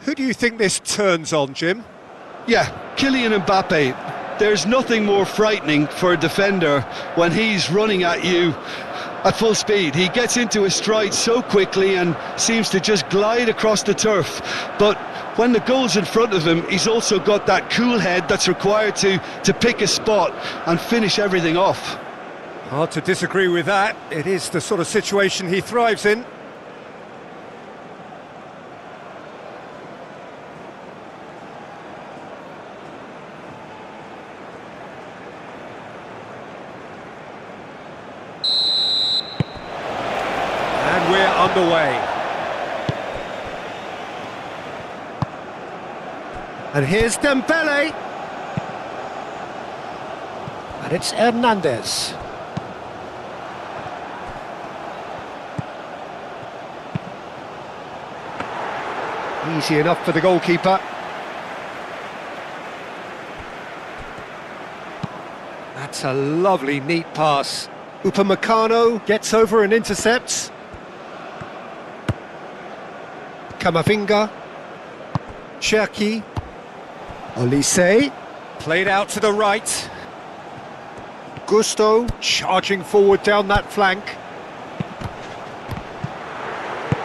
Who do you think this turns on, Jim? Yeah, Kylian Mbappe. There's nothing more frightening for a defender when he's running at you at full speed. He gets into his stride so quickly and seems to just glide across the turf. But when the goal's in front of him, he's also got that cool head that's required to pick a spot and finish everything off. Hard to disagree with that. It is the sort of situation he thrives in. And we're underway. And here's Dembele. And it's Hernandez. Easy enough for the goalkeeper. That's a lovely, neat pass. Upamecano gets over and intercepts. Camavinga. Cherki. Olise. Played out to the right. Gusto charging forward down that flank.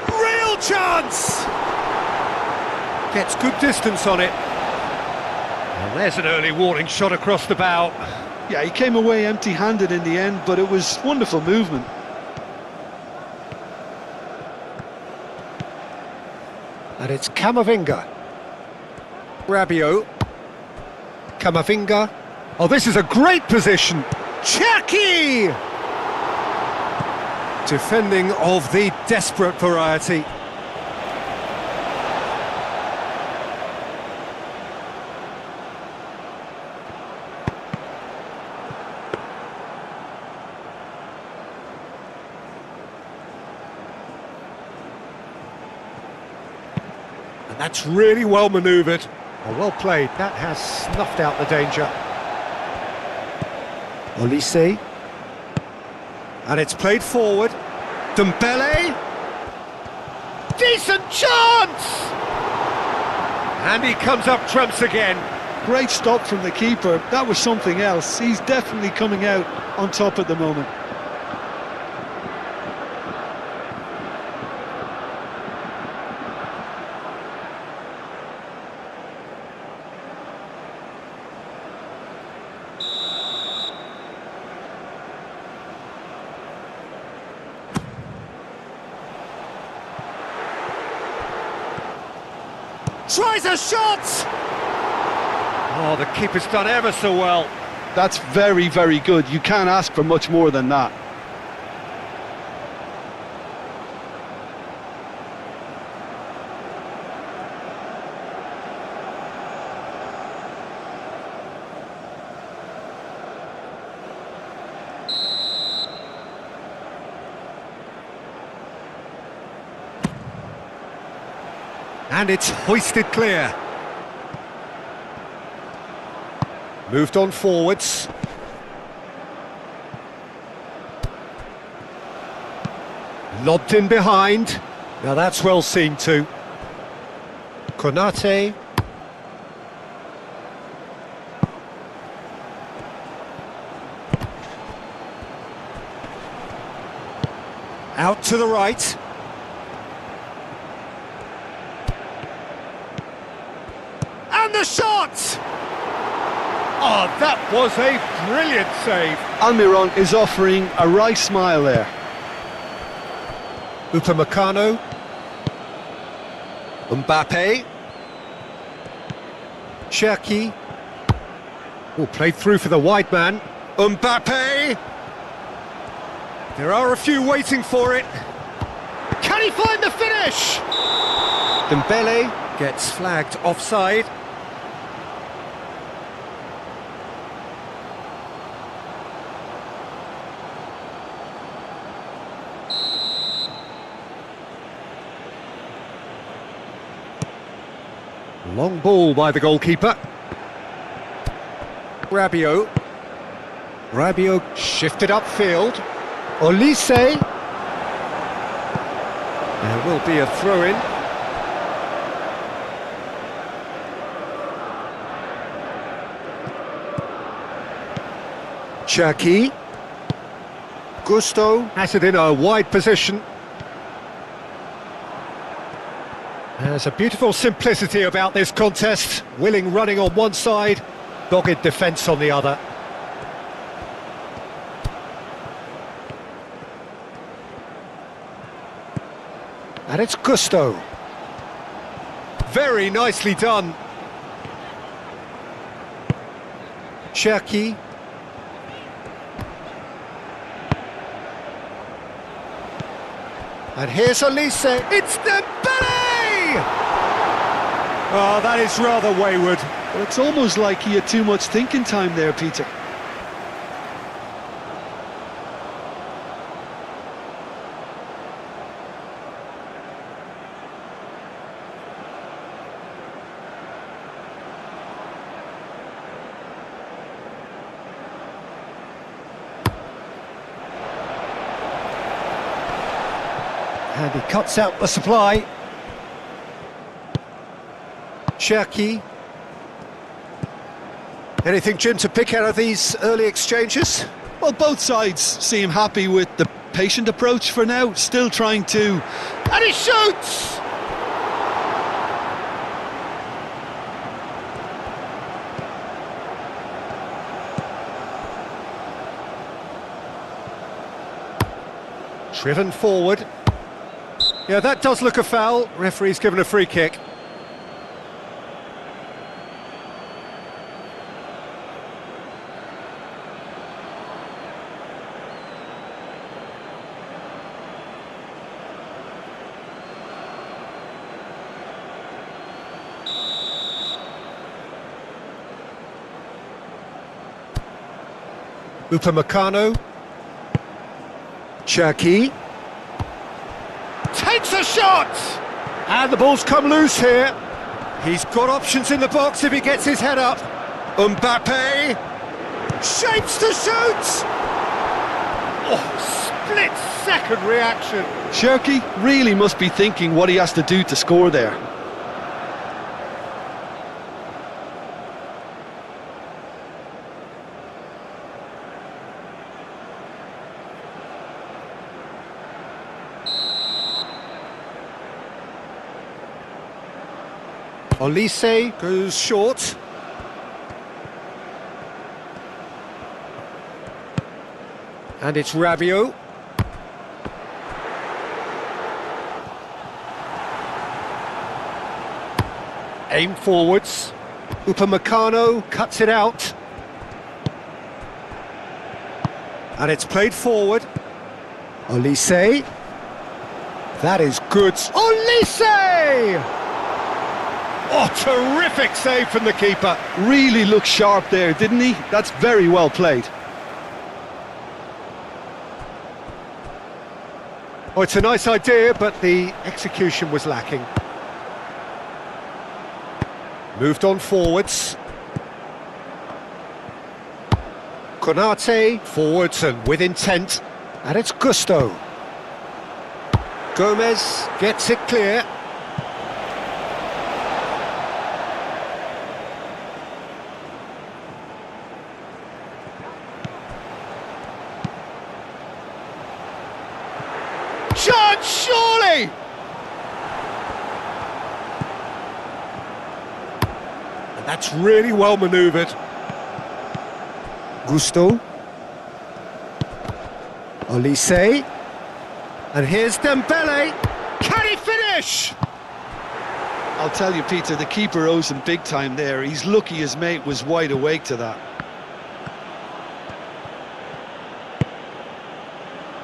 Real chance! Gets good distance on it. Well, there's an early warning shot across the bow. Yeah, he came away empty-handed in the end, but it was wonderful movement. And it's Camavinga. Rabiot. Camavinga. Oh, this is a great position. Cherki! Defending of the desperate variety. And that's really well manoeuvred. Oh, well played. That has snuffed out the danger. Olise. And it's played forward. Dembele. Decent chance! And he comes up trumps again. Great stop from the keeper. That was something else. He's definitely coming out on top at the moment. Tries a shot! Oh, the keeper's done ever so well. That's very, very good. You can't ask for much more than that. And it's hoisted clear. Moved on forwards. Lobbed in behind. Now that's well seen too. Konate. Out to the right. And the shot! Oh, that was a brilliant save. Almiron is offering a wry smile there. Upamecano. Mbappe. Cherki. Oh, played through for the wide man. Mbappe! There are a few waiting for it. Can he find the finish? Dembele gets flagged offside. Long ball by the goalkeeper. Rabiot. Rabiot shifted upfield. Olise. There will be a throw-in. Cherki. Gusto has it in a wide position. There's a beautiful simplicity about this contest. Willing running on one side, dogged defence on the other. And it's Gusto. Very nicely done. Cherki. And here's Elise. It's Dembele! Oh, that is rather wayward. Well, it's almost like he had too much thinking time there, Peter. And he cuts out the supply. Cherki. Anything, Jim, to pick out of these early exchanges? Well, both sides seem happy with the patient approach for now, still trying to... And he shoots! Driven forward. Yeah, that does look a foul. Referee's given a free kick. Upamecano. Cherki. Takes a shot! And the ball's come loose here. He's got options in the box if he gets his head up. Mbappe. Shapes to shoot! Oh, split-second reaction. Cherki really must be thinking what he has to do to score there. Olise goes short. And it's Rabiot. Aim forwards. Upamecano cuts it out. And it's played forward. Olise. That is good. Olise! Oh, terrific save from the keeper. Really looked sharp there, didn't he? That's very well played. Oh, it's a nice idea, but the execution was lacking. Moved on forwards. Konate, forwards and with intent. And it's Gusto. Gomez gets it clear. Chance, surely! And that's really well manoeuvred. Gusto. Olise. And here's Dembele. Can he finish? I'll tell you, Peter, the keeper owes him big time there. He's lucky his mate was wide awake to that.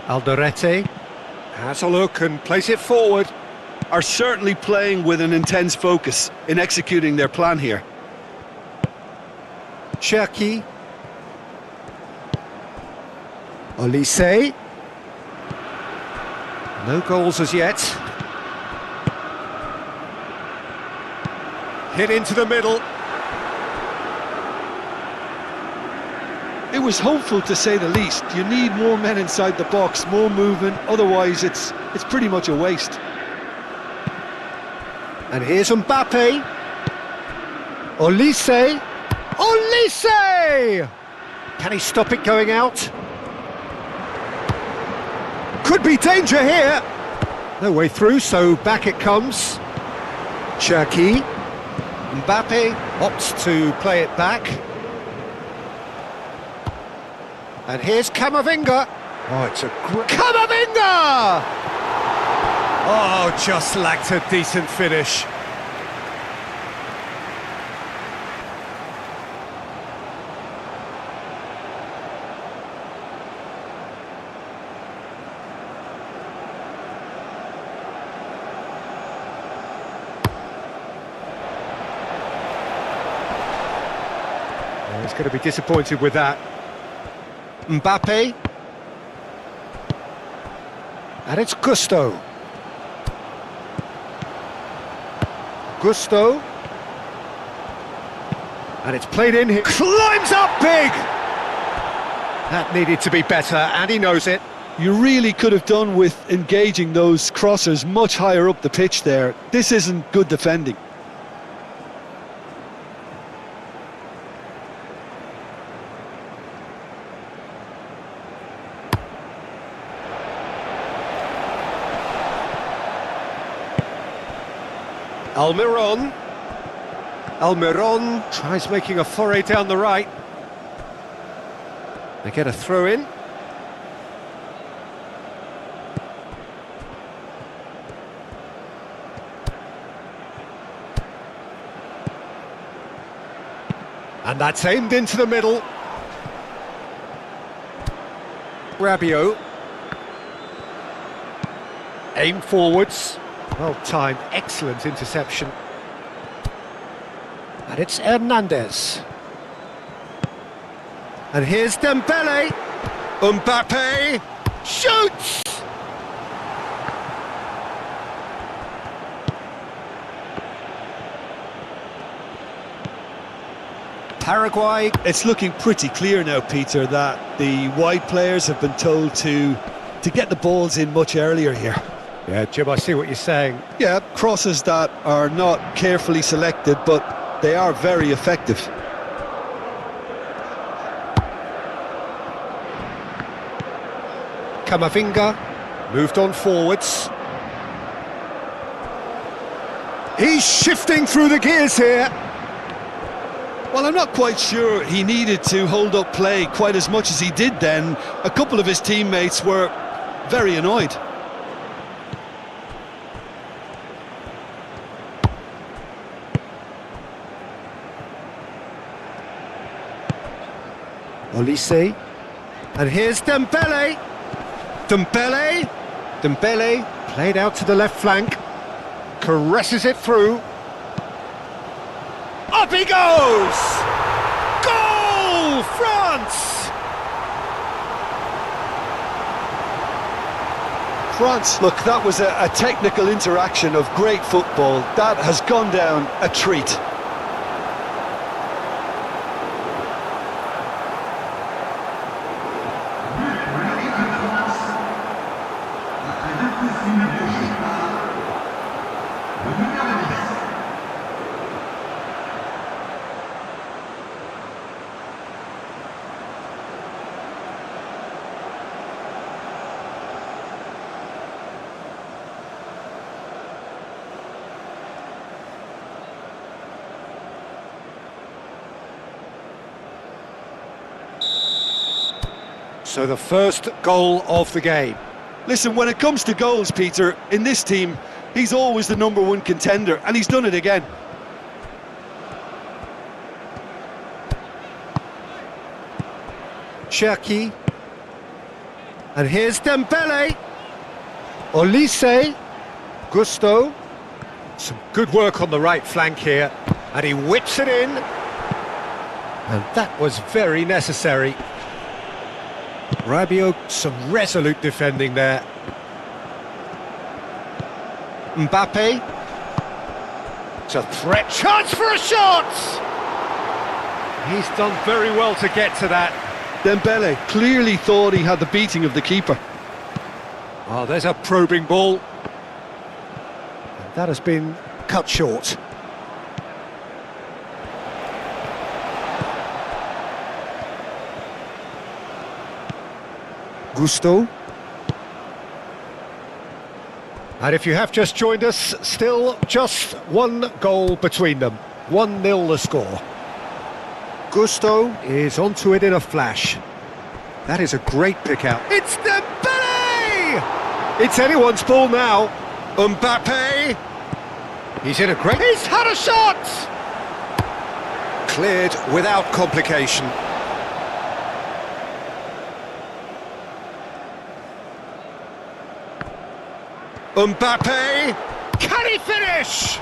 Alderete has a look and plays it forward. Are certainly playing with an intense focus in executing their plan here. Cherki. Olise. No goals as yet. Hit into the middle. It was hopeful, to say the least. You need more men inside the box, more movement, otherwise it's pretty much a waste. And here's Mbappe. Olise. Olise! Can he stop it going out? Could be danger here. No way through, so back it comes. Cherki. Mbappe opts to play it back. And here's Camavinga. Oh, it's a great... Camavinga! Oh, just lacked a decent finish. He's going to be disappointed with that. Mbappe. And it's Gusto. Gusto. And it's played in here. Climbs up big! That needed to be better, and he knows it. You really could have done with engaging those crossers much higher up the pitch there. This isn't good defending. Almiron. Almiron tries making a foray down the right. They get a throw in. And that's aimed into the middle. Rabiot. Aim forwards. Well timed, excellent interception. And it's Hernandez. And here's Dembele. Mbappe shoots! Paraguay. It's looking pretty clear now, Peter, that the wide players have been told to get the balls in much earlier here. Yeah, Jim, I see what you're saying. Yeah, crosses that are not carefully selected, but they are very effective. Camavinga moved on forwards. He's shifting through the gears here. Well, I'm not quite sure he needed to hold up play quite as much as he did then. A couple of his teammates were very annoyed. Olise. And here's Dembele. Dembele. Dembele played out to the left flank. Caresses it through. Up he goes! Goal! France! France, look, that was a technical interaction of great football. That has gone down a treat. So the first goal of the game. Listen, when it comes to goals, Peter, in this team, he's always the #1 contender, and he's done it again. Cherki. And here's Dembele. Olise. Gusto. Some good work on the right flank here. And he whips it in. And that was very necessary. Rabiot, some resolute defending there. Mbappe. It's a threat. Chance for a shot! He's done very well to get to that. Dembele clearly thought he had the beating of the keeper. Oh, there's a probing ball. And that has been cut short. Gusto. And if you have just joined us, still just one goal between them. 1-0 the score. Gusto is onto it in a flash. That is a great pick out. It's Dembele! It's anyone's ball now. Mbappe. He's in a great... He's had a shot! Cleared without complication. Mbappe! Can he finish?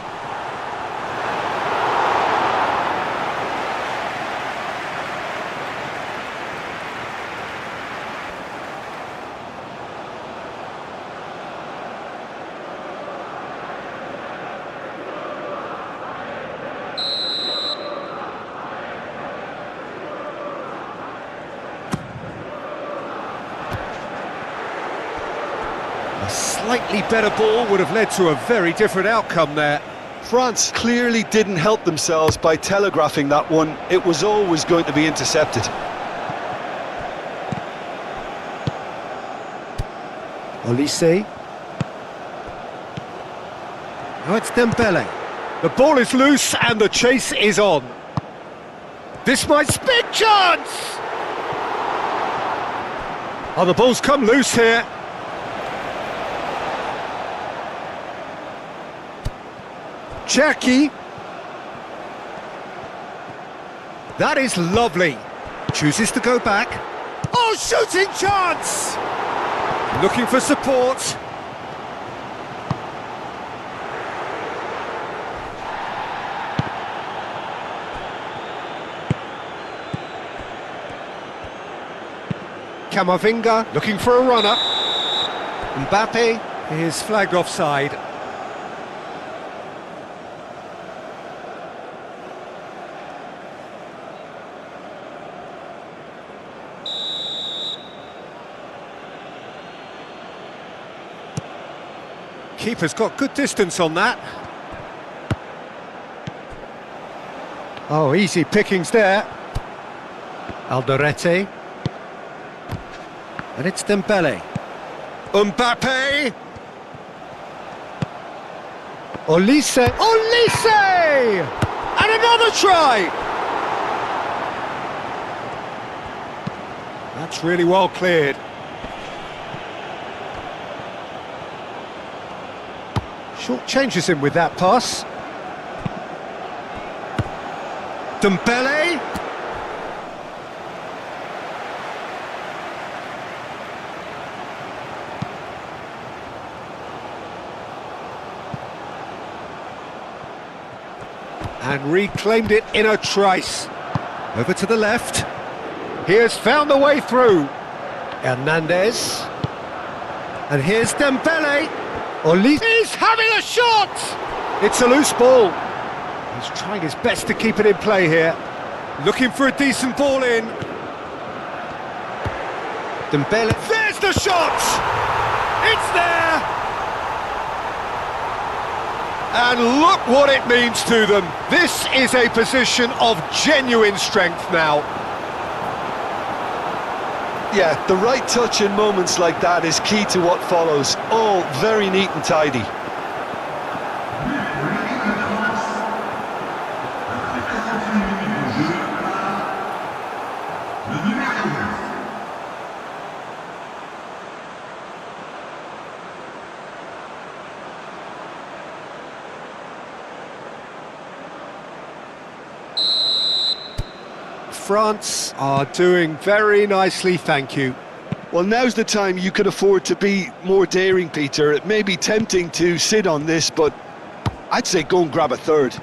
A slightly better ball would have led to a very different outcome there. France clearly didn't help themselves by telegraphing that one. It was always going to be intercepted. Olise. Now it's Dembele. The ball is loose and the chase is on. This might... Big chance! Oh, the ball's come loose here. Cherki. That is lovely. Chooses to go back. Oh, shooting chance! Looking for support. Camavinga looking for a runner. Mbappe is flagged offside. Keeper's got good distance on that. Oh, easy pickings there. Alderete. And it's Dembele. Mbappe! Olise! Olise! And another try! That's really well cleared. Short changes him with that pass. Dembele. And reclaimed it in a trice. Over to the left. He has found the way through. Hernandez. And here's Dembele. Olise. He's having a shot! It's a loose ball. He's trying his best to keep it in play here. Looking for a decent ball in. Dembele. There's the shot! It's there! And look what it means to them. This is a position of genuine strength now. Yeah, the right touch in moments like that is key to what follows. All very neat and tidy. France are doing very nicely, thank you. Well, now's the time you could afford to be more daring, Peter. It may be tempting to sit on this, but I'd say go and grab a third.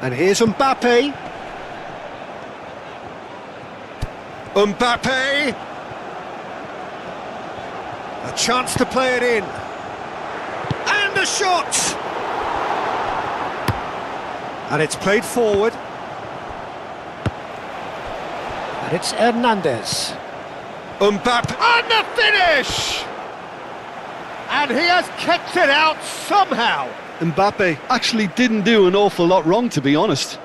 And here's Mbappe. Mbappe! A chance to play it in. And a shot! And it's played forward. And it's Hernandez. Mbappe, and the finish! And he has kept it out somehow. Mbappe actually didn't do an awful lot wrong, to be honest.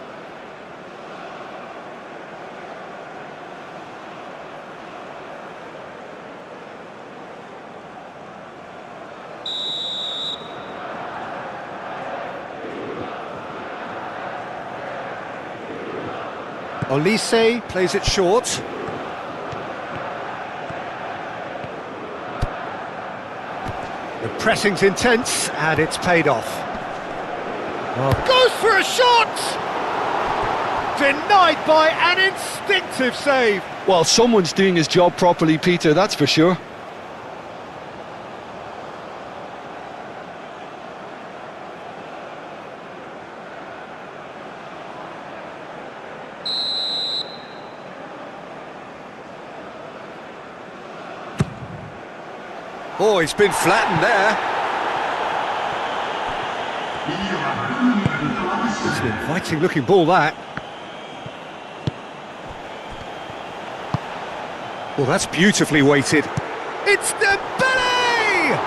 Olise plays it short. The pressing's intense, and it's paid off. Goes for a shot! Denied by an instinctive save. Well, someone's doing his job properly, Peter, that's for sure. Oh, he's been flattened there. It's an inviting looking ball, that. Well, that's beautifully weighted. It's Dembele!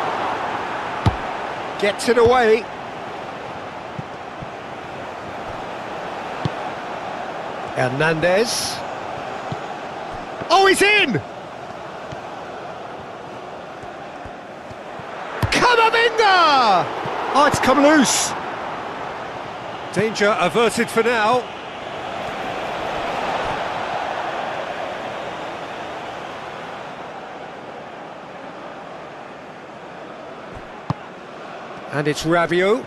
Gets it away. Hernandez. Oh, he's in! Camavinga! Oh, it's come loose. Danger averted for now. And it's Rabiot.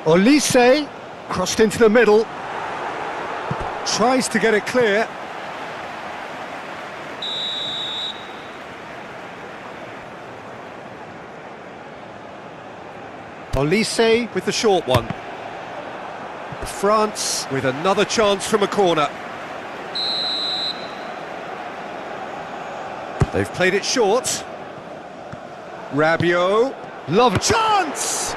Olise, crossed into the middle. Tries to get it clear. Olise with the short one. France with another chance from a corner. They've played it short. Rabiot, love chance!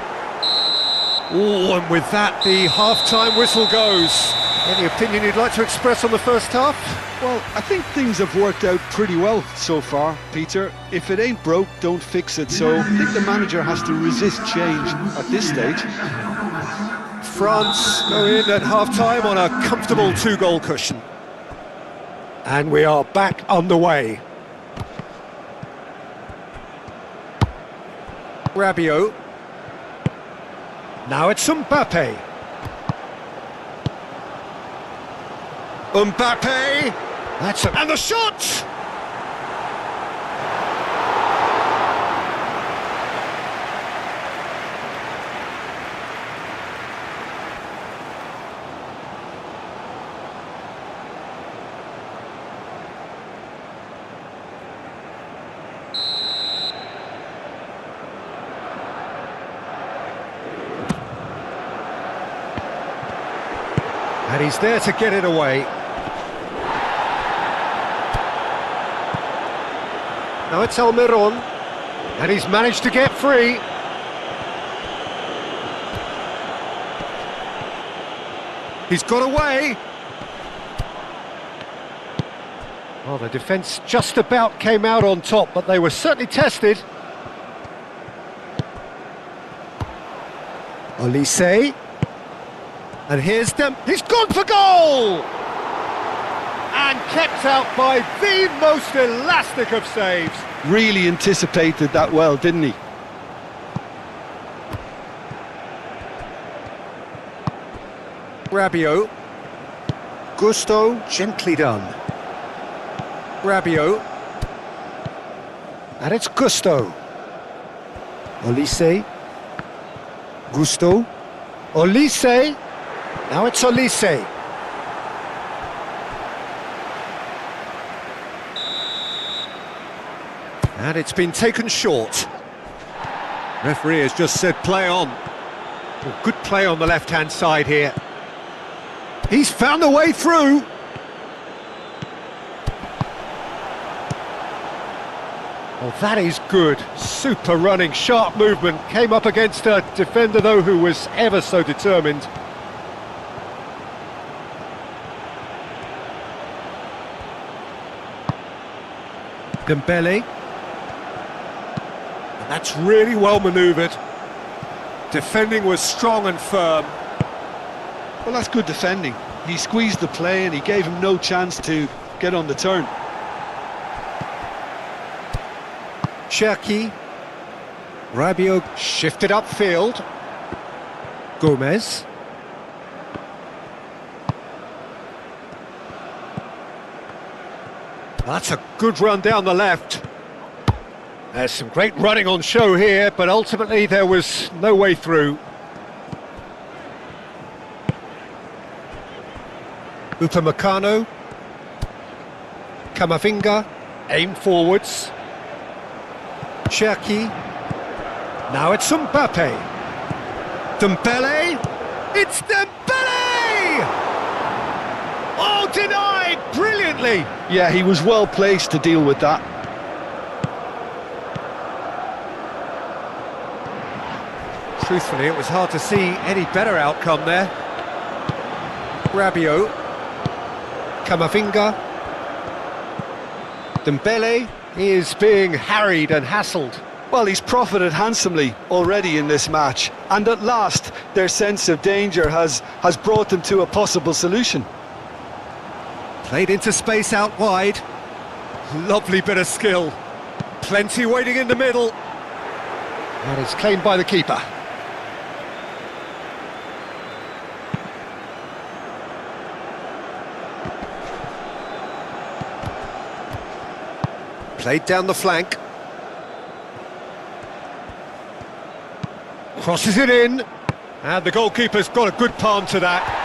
Oh, and with that, the half-time whistle goes. Any opinion you'd like to express on the first half? Well, I think things have worked out pretty well so far, Peter. If it ain't broke, don't fix it. So I think the manager has to resist change at this stage. France go in at half-time on a comfortable 2-goal cushion. And we are back underway. Rabiot. Now it's Mbappe. Mbappe! And the shot! And he's there to get it away. Now it's Almiron, and he's managed to get free. He's got away. Well, the defence just about came out on top, but they were certainly tested. Olise. And here's them. He's gone for goal! And kept out by the most elastic of saves. Really anticipated that well, didn't he? Rabiot. Gusto, gently done. Rabiot. And it's Gusto. Olise. Gusto. Olise. Now it's Olise. And it's been taken short. Referee has just said play on. Well, good play on the left-hand side here. He's found a way through. Oh, that is good. Super running, sharp movement. Came up against a defender, though, who was ever so determined. Dembele. And that's really well manoeuvred. Defending was strong and firm. Well, that's good defending. He squeezed the play and he gave him no chance to get on the turn. Cherki. Rabiot shifted upfield. Gomez. That's a good run down the left. There's some great running on show here, but ultimately there was no way through. Upamecano. Camavinga. Aim forwards. Cherki. Now it's Mbappe. Dembele. It's Dembele! Oh, denied brilliantly. Yeah, he was well placed to deal with that. Truthfully, it was hard to see any better outcome there. Rabiot. Camavinga. Dembele is being harried and hassled. Well, he's profited handsomely already in this match, and at last their sense of danger has brought them to a possible solution. Played into space out wide. Lovely bit of skill. Plenty waiting in the middle. And it's claimed by the keeper. Played down the flank. Crosses it in. And the goalkeeper's got a good palm to that.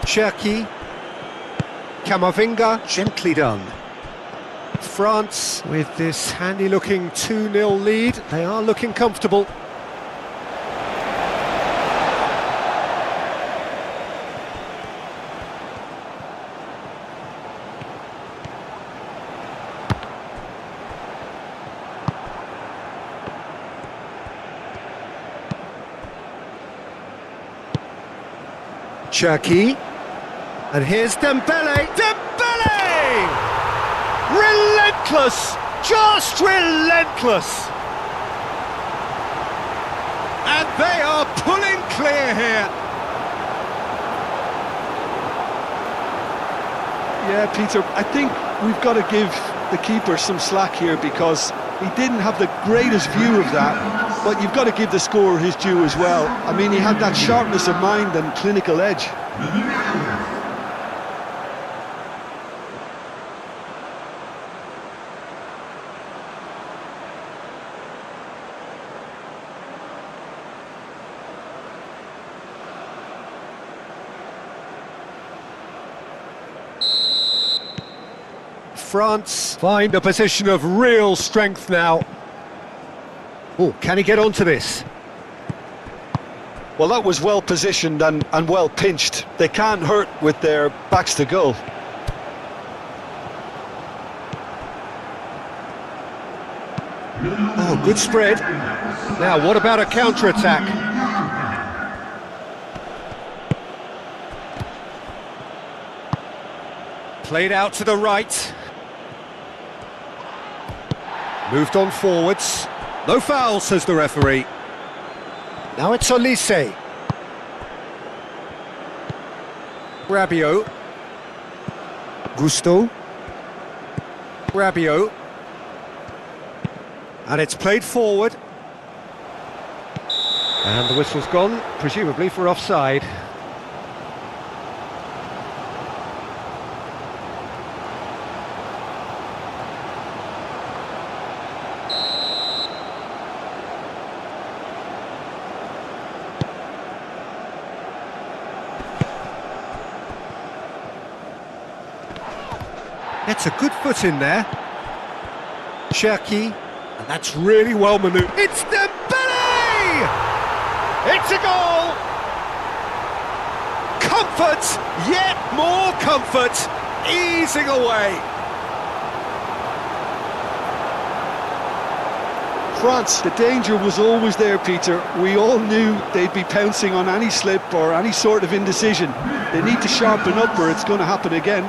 Cherki. Camavinga. Gently done. France, with this handy-looking 2-0 lead, they are looking comfortable. Cherki, and here's Dembele. Dembele! Relentless, just relentless. And they are pulling clear here. Yeah, Peter, I think we've got to give the keeper some slack here because he didn't have the greatest view of that. But you've got to give the scorer his due as well. I mean, he had that sharpness of mind and clinical edge. France find a position of real strength now. Oh, can he get onto this? Well, that was well positioned and well pinched. They can't hurt with their backs to goal. Oh, good spread. Now, what about a counter-attack? Played out to the right. Moved on forwards. No foul, says the referee. Now it's Olise. Rabiot. Gusto. Rabiot. And it's played forward. And the whistle's gone, presumably for offside. That's a good foot in there. Cherki, and that's really well manoeuvred. It's Dembele! It's a goal! Comfort, yet more comfort, easing away. France, the danger was always there, Peter. We all knew they'd be pouncing on any slip or any sort of indecision. They need to sharpen up or it's going to happen again.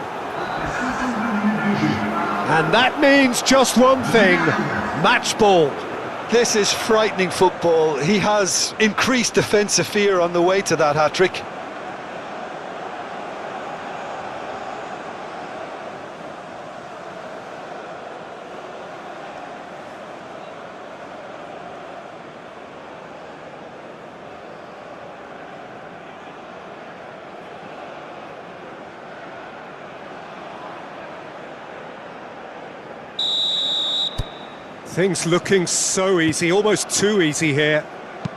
And that means just one thing, match ball. This is frightening football. He has increased defensive fear on the way to that hat-trick. Things looking so easy, almost too easy here.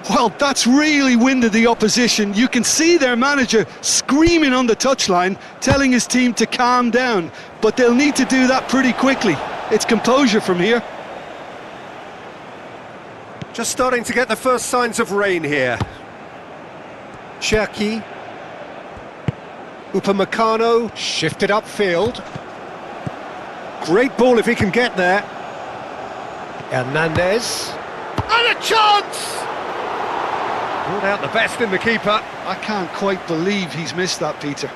Well, that's really winded the opposition. You can see their manager screaming on the touchline, telling his team to calm down, but they'll need to do that pretty quickly. It's composure from here. Just starting to get the first signs of rain here. Cherki. Upamecano, shifted upfield. Great ball if he can get there. Hernandez. And a chance! Brought out the best in the keeper. I can't quite believe he's missed that, Peter.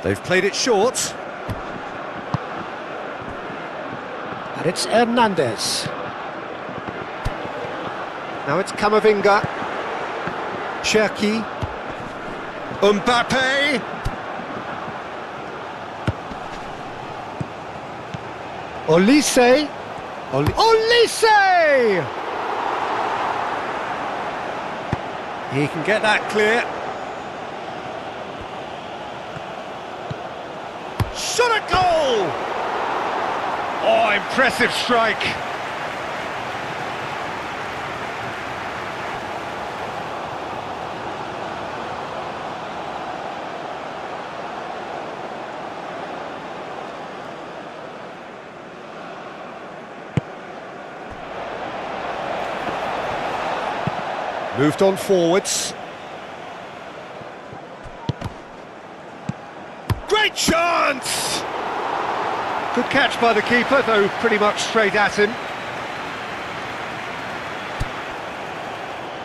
They've played it short. And it's Hernandez. Now it's Camavinga. Cherki. Mbappe! Olise! Olise! He can get that clear. Shot a goal! Oh, impressive strike. Moved on forwards. Great chance! Good catch by the keeper, though pretty much straight at him.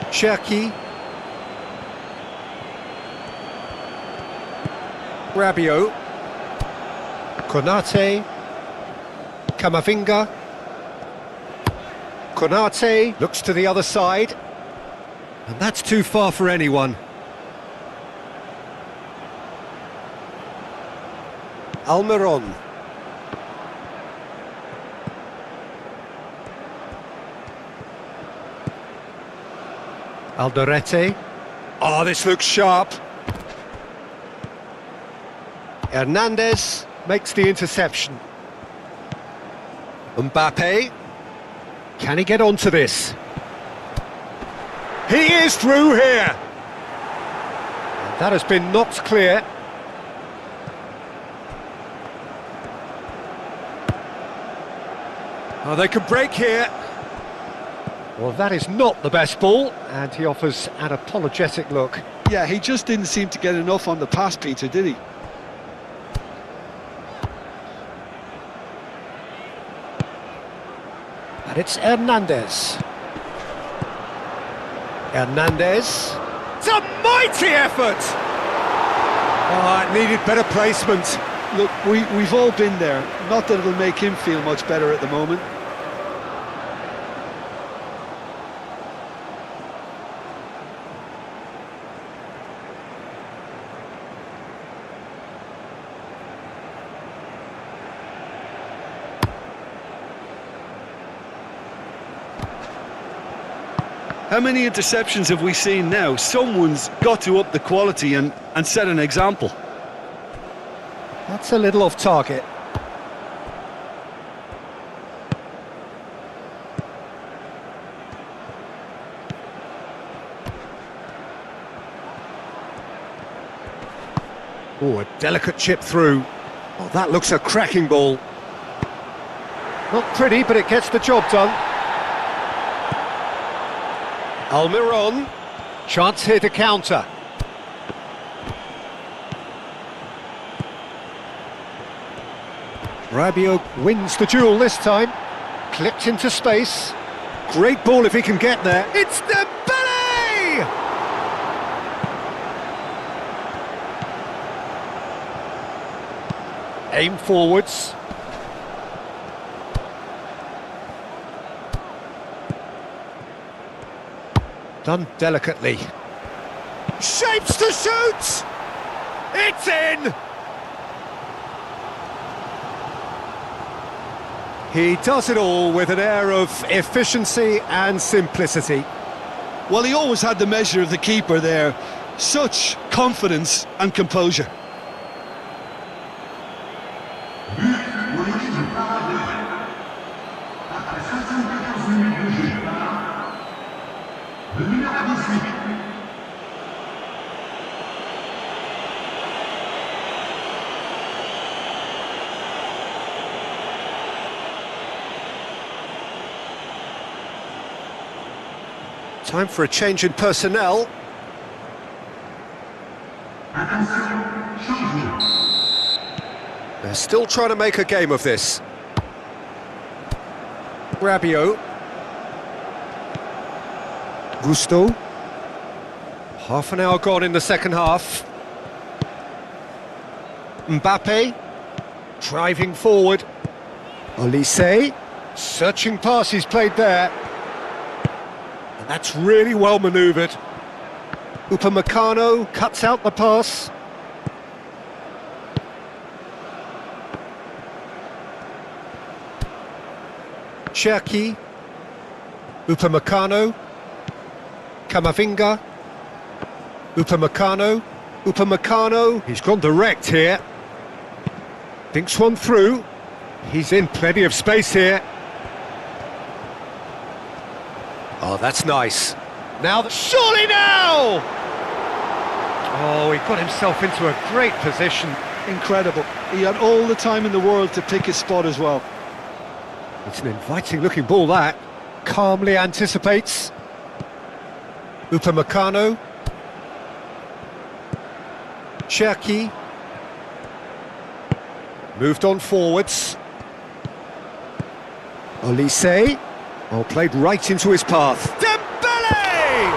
Cherki. Rabiot. Konate. Camavinga. Konate looks to the other side. And that's too far for anyone. Almiron. Alderete. Oh, this looks sharp. Hernandez makes the interception. Mbappe. Can he get onto this? He is through here. And that has been knocked clear. Oh, they can break here. Well, that is not the best ball, and he offers an apologetic look. Yeah, he just didn't seem to get enough on the pass, Peter, did he? And it's Hernandez. Hernandez. It's a mighty effort! Oh, it needed better placement. Look, we've all been there. Not that it'll make him feel much better at the moment. How many interceptions have we seen now? Someone's got to up the quality and set an example. That's a little off target. Oh, a delicate chip through. Oh, that looks a cracking ball. Not pretty, but it gets the job done. Almiron, chance here to counter. Rabiot wins the duel this time. Clipped into space. Great ball if he can get there. It's Dembele! Aim forwards. Done delicately. Shapes to shoot! It's in! He does it all with an air of efficiency and simplicity. Well, he always had the measure of the keeper there. Such confidence and composure. Time for a change in personnel. They're still trying to make a game of this. Rabiot. Gusto. Half an hour gone in the second half. Mbappe. Driving forward. Olise. Searching passes played there. And that's really well manoeuvred. Upamecano cuts out the pass. Cherki. Upamecano. Camavinga. Upamecano. Upamecano. He's gone direct here. Thinks one through. He's in plenty of space here. Oh, that's nice. Now, surely now! Oh, he got himself into a great position. Incredible. He had all the time in the world to pick his spot as well. It's an inviting looking ball, that. Calmly anticipates. Upamecano. Cherki. Moved on forwards. Olise. Oh, played right into his path. Dembele!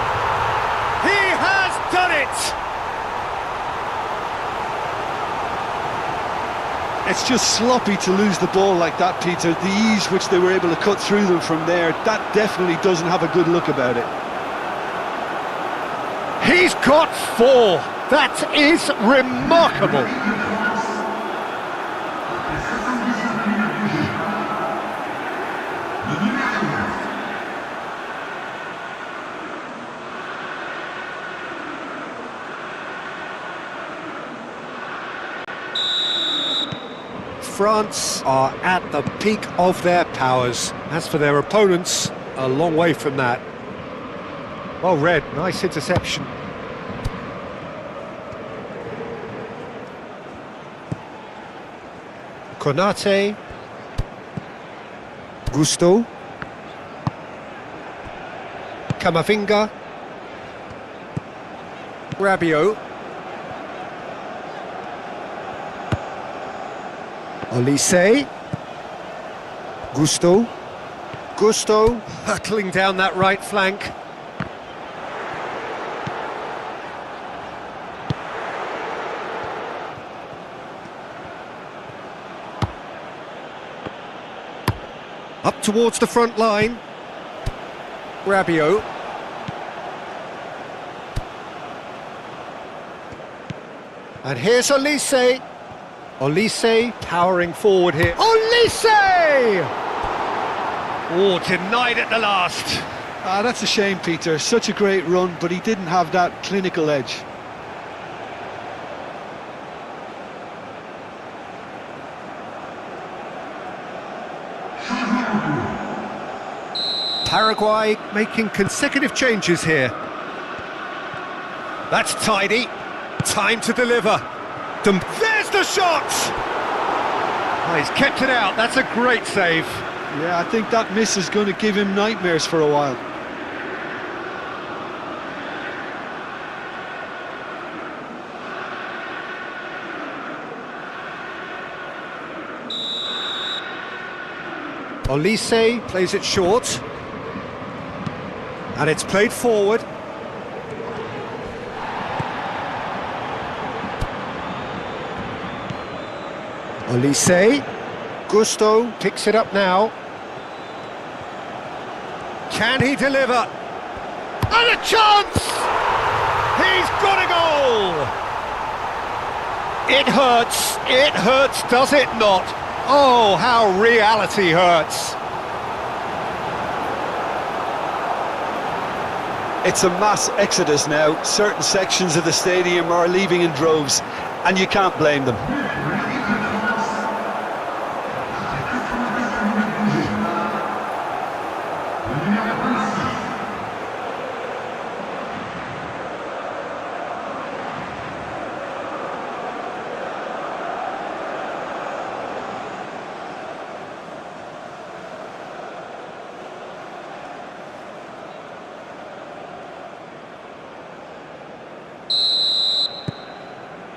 He has done it! It's just sloppy to lose the ball like that, Peter. The ease which they were able to cut through them from there, that definitely doesn't have a good look about it. He's got 4. That is remarkable. France are at the peak of their powers. As for their opponents, a long way from that. Well read, nice interception. Konate. Gusto. Camavinga. Rabiot. Olise. Gusto. Gusto hurtling down that right flank. Up towards the front line. Rabiot. And here's Olise. Olise powering forward here. Olise! Oh, denied at the last. Ah, that's a shame, Peter. Such a great run, but he didn't have that clinical edge. Paraguay making consecutive changes here. That's tidy. Time to deliver. There's the shot! Oh, he's kept it out. That's a great save. Yeah, I think that miss is going to give him nightmares for a while. Olise plays it short. And it's played forward. Olise. Gusto picks it up now. Can he deliver? And a chance! He's got a goal! It hurts, does it not? Oh, how reality hurts. It's a mass exodus now. Certain sections of the stadium are leaving in droves, and you can't blame them.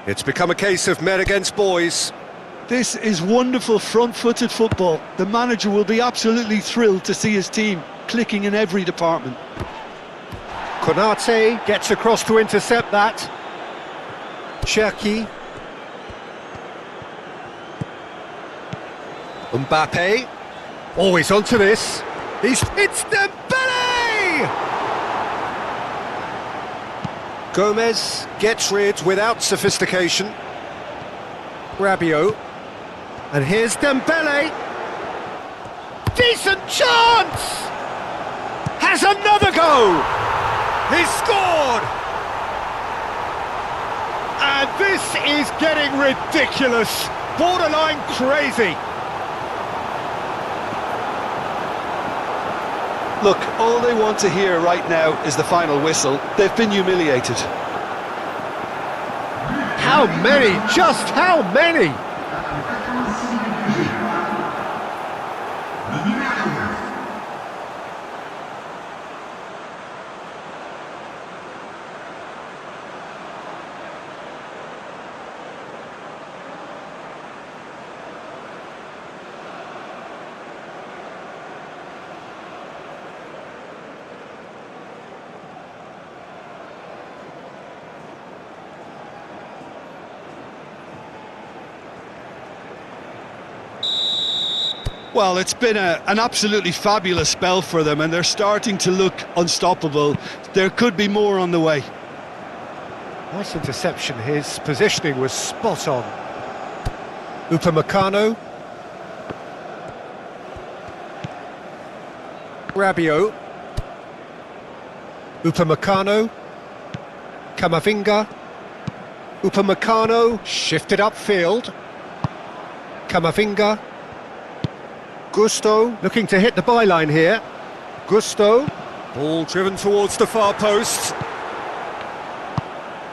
It's become a case of men against boys. This is wonderful front-footed football. The manager will be absolutely thrilled to see his team clicking in every department. Konate gets across to intercept that. Cherki. Mbappe. Always onto this. It's Dembele! Gomez gets rid without sophistication. Rabiot. And here's Dembele. Decent chance! Has another go! He's scored! And this is getting ridiculous. Borderline crazy. Look, all they want to hear right now is the final whistle. They've been humiliated. How many? Just how many? Well, it's been an absolutely fabulous spell for them, and they're starting to look unstoppable. There could be more on the way. Nice interception. His positioning was spot on. Upamecano. Rabiot. Upamecano. Camavinga. Upamecano shifted upfield. Camavinga. Gusto looking to hit the byline here. Gusto. Ball driven towards the far post.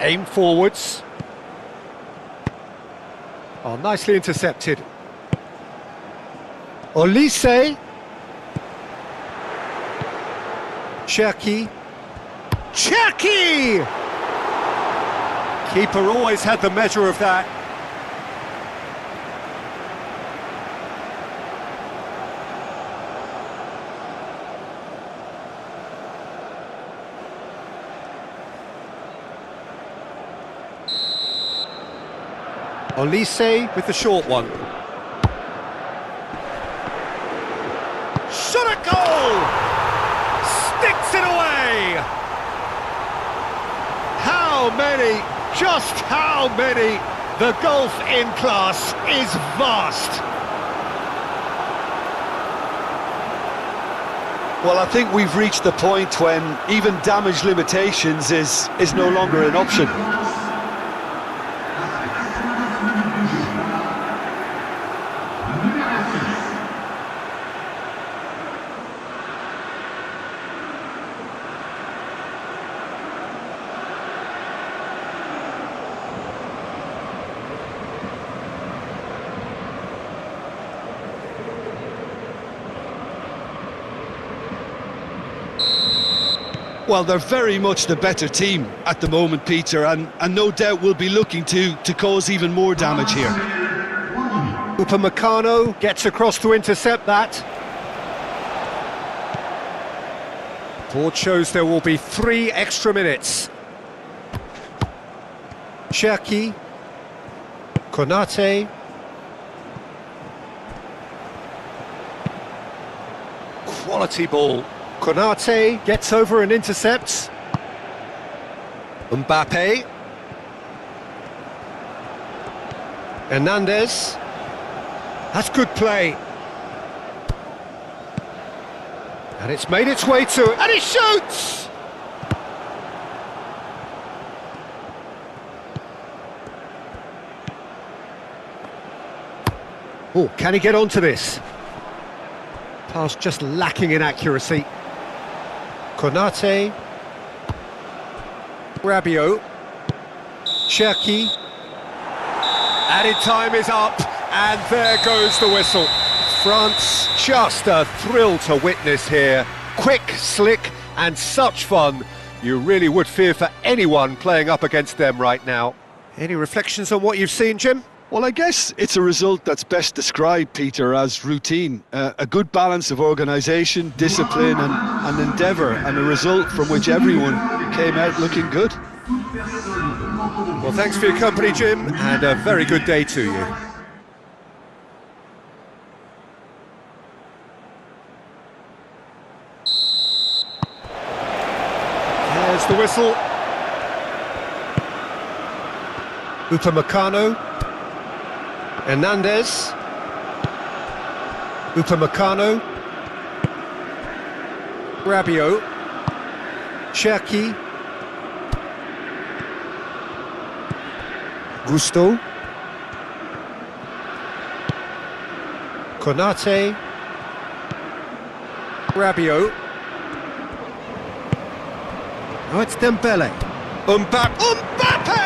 Aim forwards. Oh, nicely intercepted. Olise. Cherki. Cherki! Keeper always had the measure of that. Olise with the short one. Shot at goal! Sticks it away! How many? Just how many? The gulf in class is vast. Well, I think we've reached the point when even damage limitations is no longer an option. Well, they're very much the better team at the moment, Peter, and no doubt will be looking to cause even more damage here. Upamecano gets across to intercept that. Board shows there will be 3 extra minutes. Cherki. Konate. Quality ball. Konate gets over and intercepts. Mbappe. Hernandez. That's good play. And it's made its way to... And he shoots! Oh, can he get onto this? Pass just lacking in accuracy. Konate. Rabiot. Cherki. Added time is up, and there goes the whistle. France, just a thrill to witness here. Quick, slick, and such fun. You really would fear for anyone playing up against them right now. Any reflections on what you've seen, Jim? Well, I guess it's a result that's best described, Peter, as routine. A good balance of organisation, discipline and endeavour, and a result from which everyone came out looking good. Well, thanks for your company, Jim, and a very good day to you. There's the whistle. Upamecano. Hernandez. Upamecano. Rabiot. Cherki. Gusto. Konate. Rabiot. Oh, it's Dembele. Mbappe!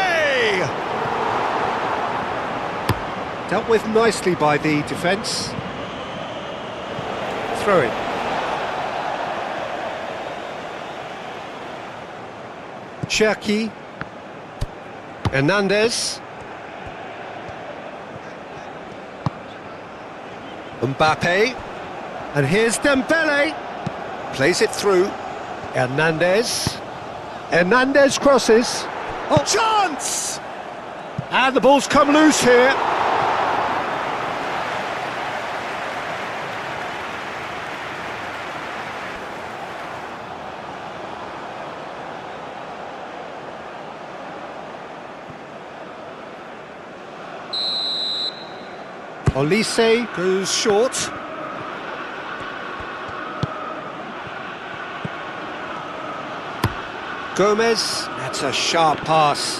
Dealt with nicely by the defence. Throw it. Cherki. Hernandez. Mbappe. And here's Dembele. Plays it through. Hernandez. Hernandez crosses. Oh, chance! And the ball's come loose here. Olise goes short. Gomez, that's a sharp pass.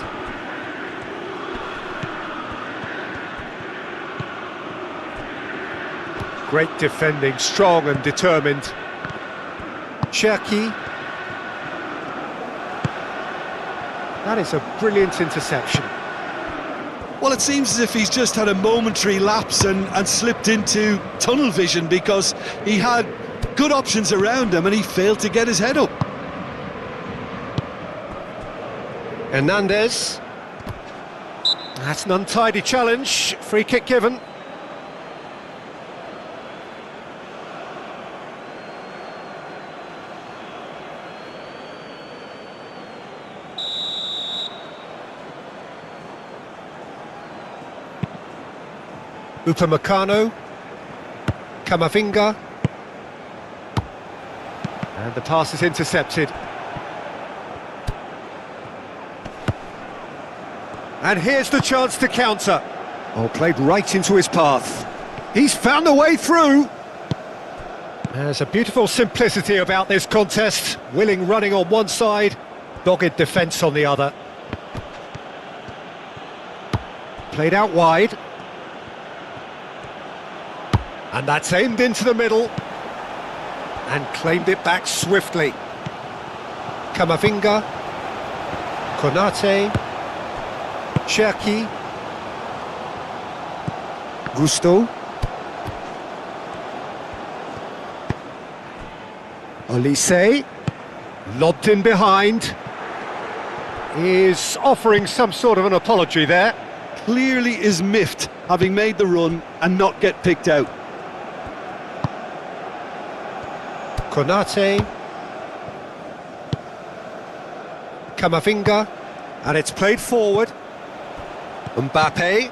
Great defending, strong and determined. Cherki. That is a brilliant interception. Well, it seems as if he's just had a momentary lapse and slipped into tunnel vision, because he had good options around him and he failed to get his head up. Hernandez. That's an untidy challenge. Free kick given. Upamecano. Camavinga. And the pass is intercepted. And here's the chance to counter. Oh, played right into his path. He's found a way through. There's a beautiful simplicity about this contest. Willing running on one side, dogged defence on the other. Played out wide. And that's aimed into the middle. And claimed it back swiftly. Camavinga. Konate. Cherki. Gusto. Olise. Lobbed in behind. Is offering some sort of an apology there. Clearly is miffed, having made the run and not get picked out. Konate. Camavinga. And it's played forward. Mbappe.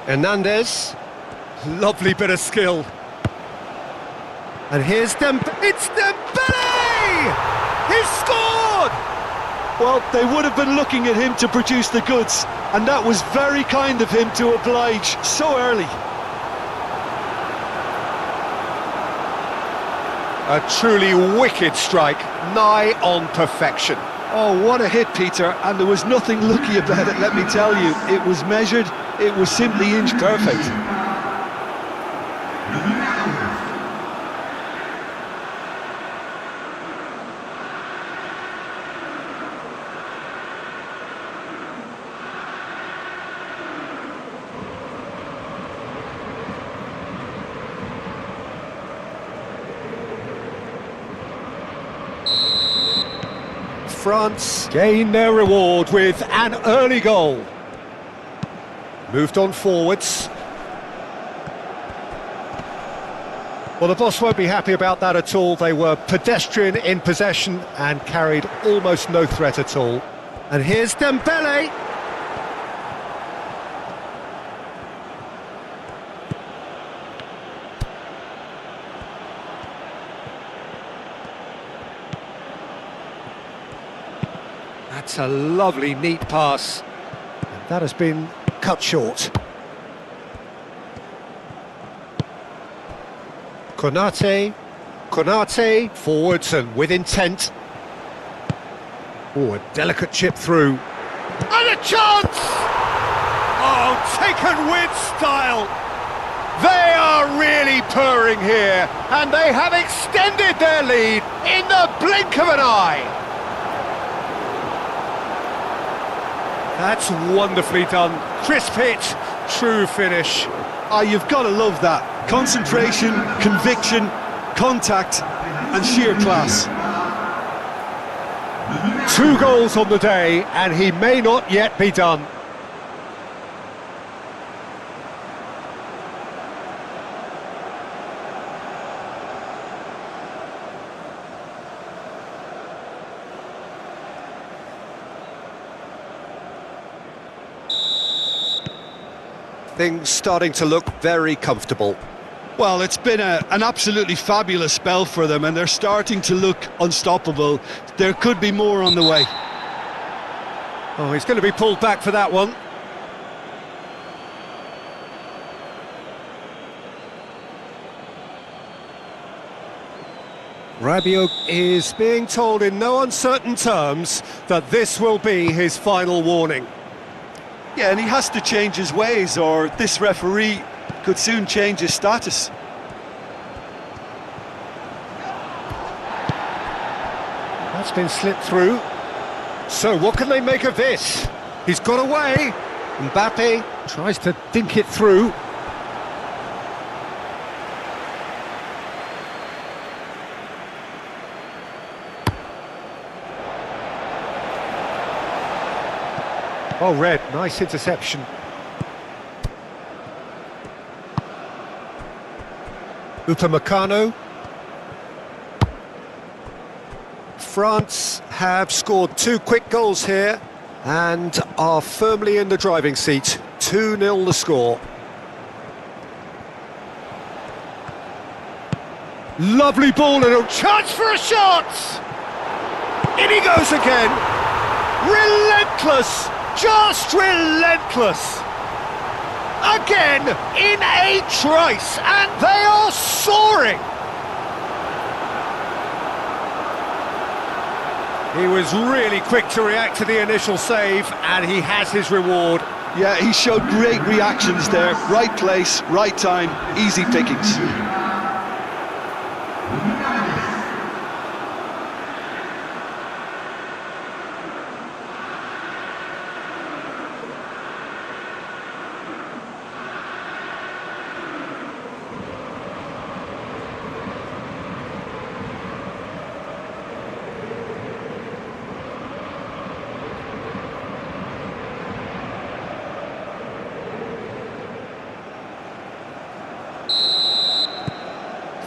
Hernandez. Lovely bit of skill. And here's it's Dembele! He's scored! Well, they would have been looking at him to produce the goods, and that was very kind of him to oblige so early. A truly wicked strike, nigh on perfection. Oh, what a hit, Peter, and there was nothing lucky about it, let me tell you. It was measured, it was simply inch perfect. France gain their reward with an early goal. Moved on forwards. Well, the boss won't be happy about that at all. They were pedestrian in possession and carried almost no threat at all. And here's Dembele. That's a lovely, neat pass. And that has been cut short. Konate, forwards and with intent. Oh, a delicate chip through. And a chance! Oh, taken with style. They are really purring here, and they have extended their lead in the blink of an eye. That's wonderfully done. Crisp hit, true finish. Ah, you've got to love that. Concentration, conviction, contact and sheer class. 2 goals on the day, and he may not yet be done. Things starting to look very comfortable. Well, it's been an absolutely fabulous spell for them, and they're starting to look unstoppable. There could be more on the way. Oh, he's going to be pulled back for that one. Rabiot is being told in no uncertain terms that this will be his final warning. Yeah, and he has to change his ways, or this referee could soon change his status. That's been slipped through. So what can they make of this? He's got away. Mbappe tries to dink it through. Oh, red, nice interception. Upamecano. France have scored 2 quick goals here and are firmly in the driving seat. 2-0 the score. Lovely ball and a chance for a shot! In he goes again! Relentless! Just relentless! Again, in a trice, and they are soaring! He was really quick to react to the initial save, and he has his reward. Yeah, he showed great reactions there. Right place, right time, easy pickings.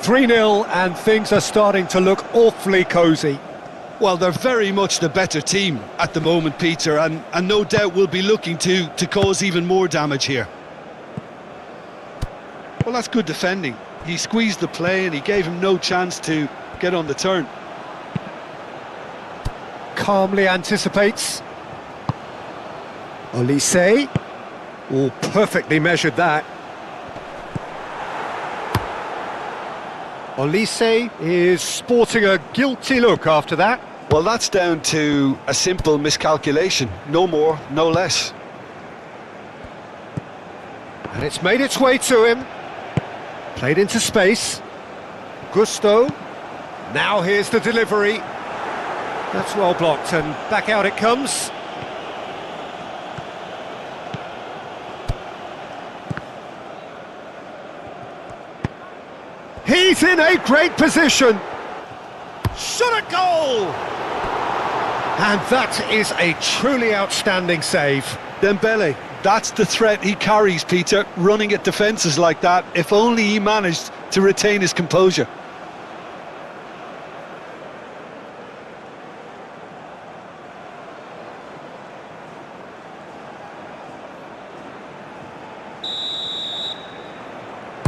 3-0, and things are starting to look awfully cosy. Well, they're very much the better team at the moment, Peter, and no doubt will be looking to cause even more damage here. Well, that's good defending. He squeezed the play and he gave him no chance to get on the turn. Calmly anticipates. Olise. Oh, perfectly measured that. Olise is sporting a guilty look after that. Well, that's down to a simple miscalculation. No more, no less. And it's made its way to him. Played into space. Gusto. Now here's the delivery. That's well blocked, and back out it comes. He's in a great position. Shot a goal! And that is a truly outstanding save. Dembele, that's the threat he carries, Peter, running at defences like that. If only he managed to retain his composure.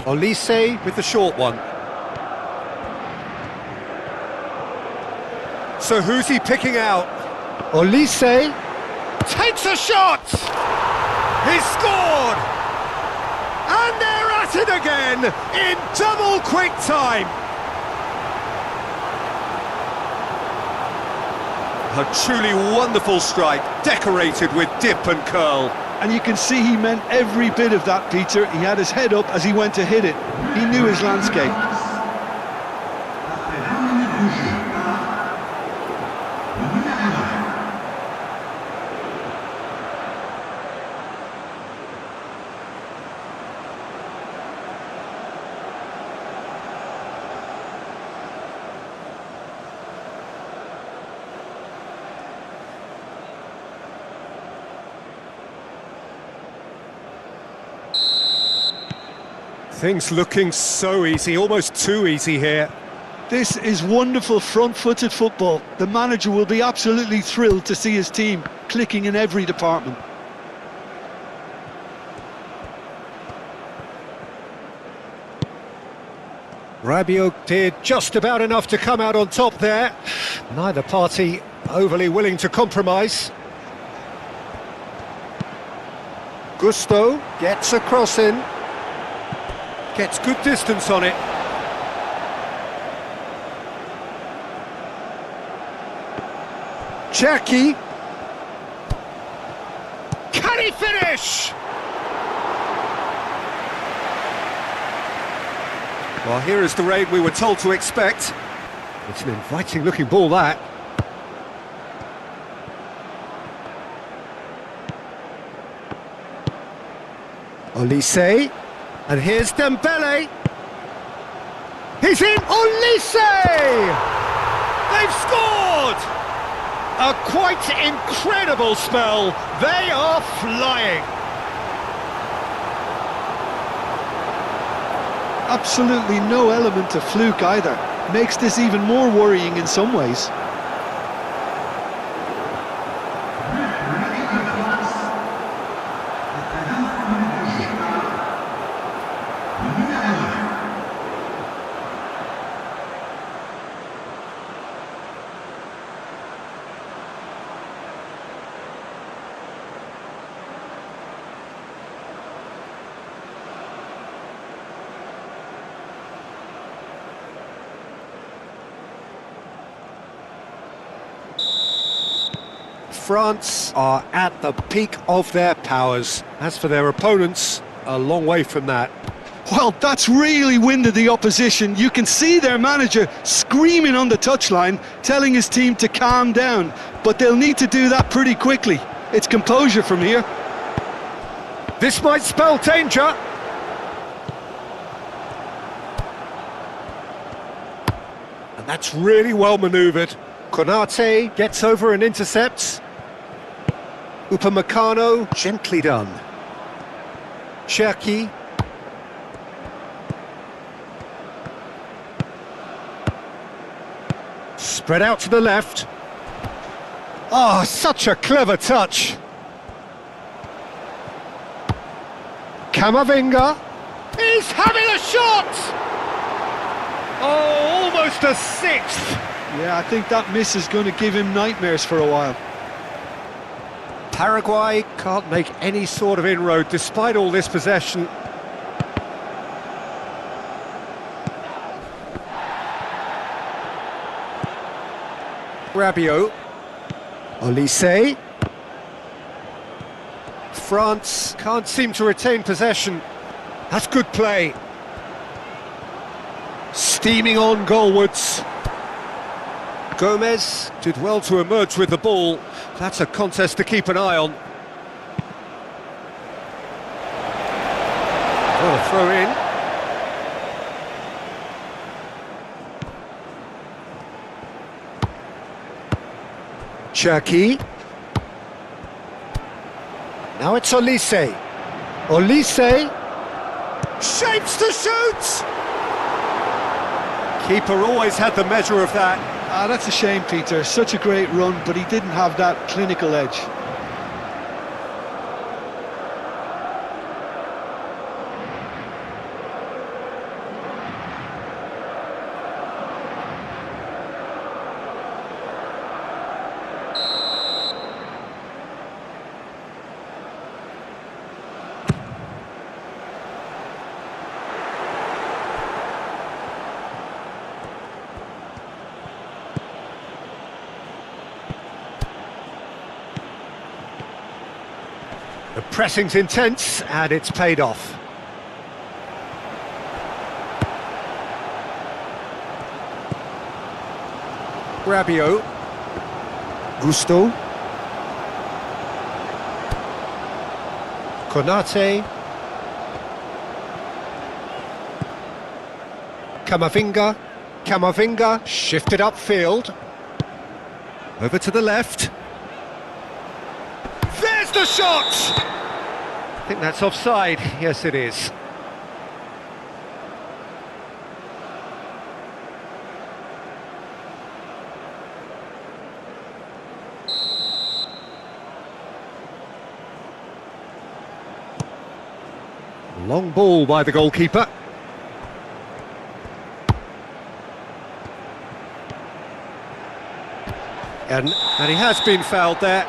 Olise with the short one. So who's he picking out? Olise takes a shot! He's scored! And they're at it again in double quick time! A truly wonderful strike, decorated with dip and curl. And you can see he meant every bit of that, Peter. He had his head up as he went to hit it. He knew his landscape. Things looking so easy, almost too easy here. This is wonderful front-footed football. The manager will be absolutely thrilled to see his team clicking in every department. Rabiot did just about enough to come out on top there. Neither party overly willing to compromise. Gusto gets a cross in. Gets good distance on it. Cherki. Can he finish? Well, here is the raid we were told to expect. It's an inviting looking ball, that. Olise. And here's Dembele. He's in! Olise! They've scored! A quite incredible spell. They are flying. Absolutely no element of fluke either. Makes this even more worrying in some ways. France are at the peak of their powers. As for their opponents, a long way from that. Well, that's really winded the opposition. You can see their manager screaming on the touchline, telling his team to calm down. But they'll need to do that pretty quickly. It's composure from here. This might spell danger. And that's really well manoeuvred. Konate gets over and intercepts. Upamecano, gently done. Cherki. Spread out to the left. Oh, such a clever touch. Camavinga. He's having a shot! Oh, almost a sixth. Yeah, I think that miss is going to give him nightmares for a while. Paraguay can't make any sort of inroad despite all this possession. Rabiot. Olise. France can't seem to retain possession. That's good play. Steaming on goalwards. Gomez did well to emerge with the ball. That's a contest to keep an eye on. Oh, a throw in. Cherki. Now it's Olise. Olise. Shapes to shoot! Keeper always had the measure of that. Ah, that's a shame, Peter. Such a great run, but he didn't have that clinical edge. The pressing's intense, and it's paid off. Rabiot. Gusto. Konate. Camavinga. Camavinga shifted upfield. Over to the left. There's the shot! I think that's offside. Yes, it is. Long ball by the goalkeeper. And he has been fouled there.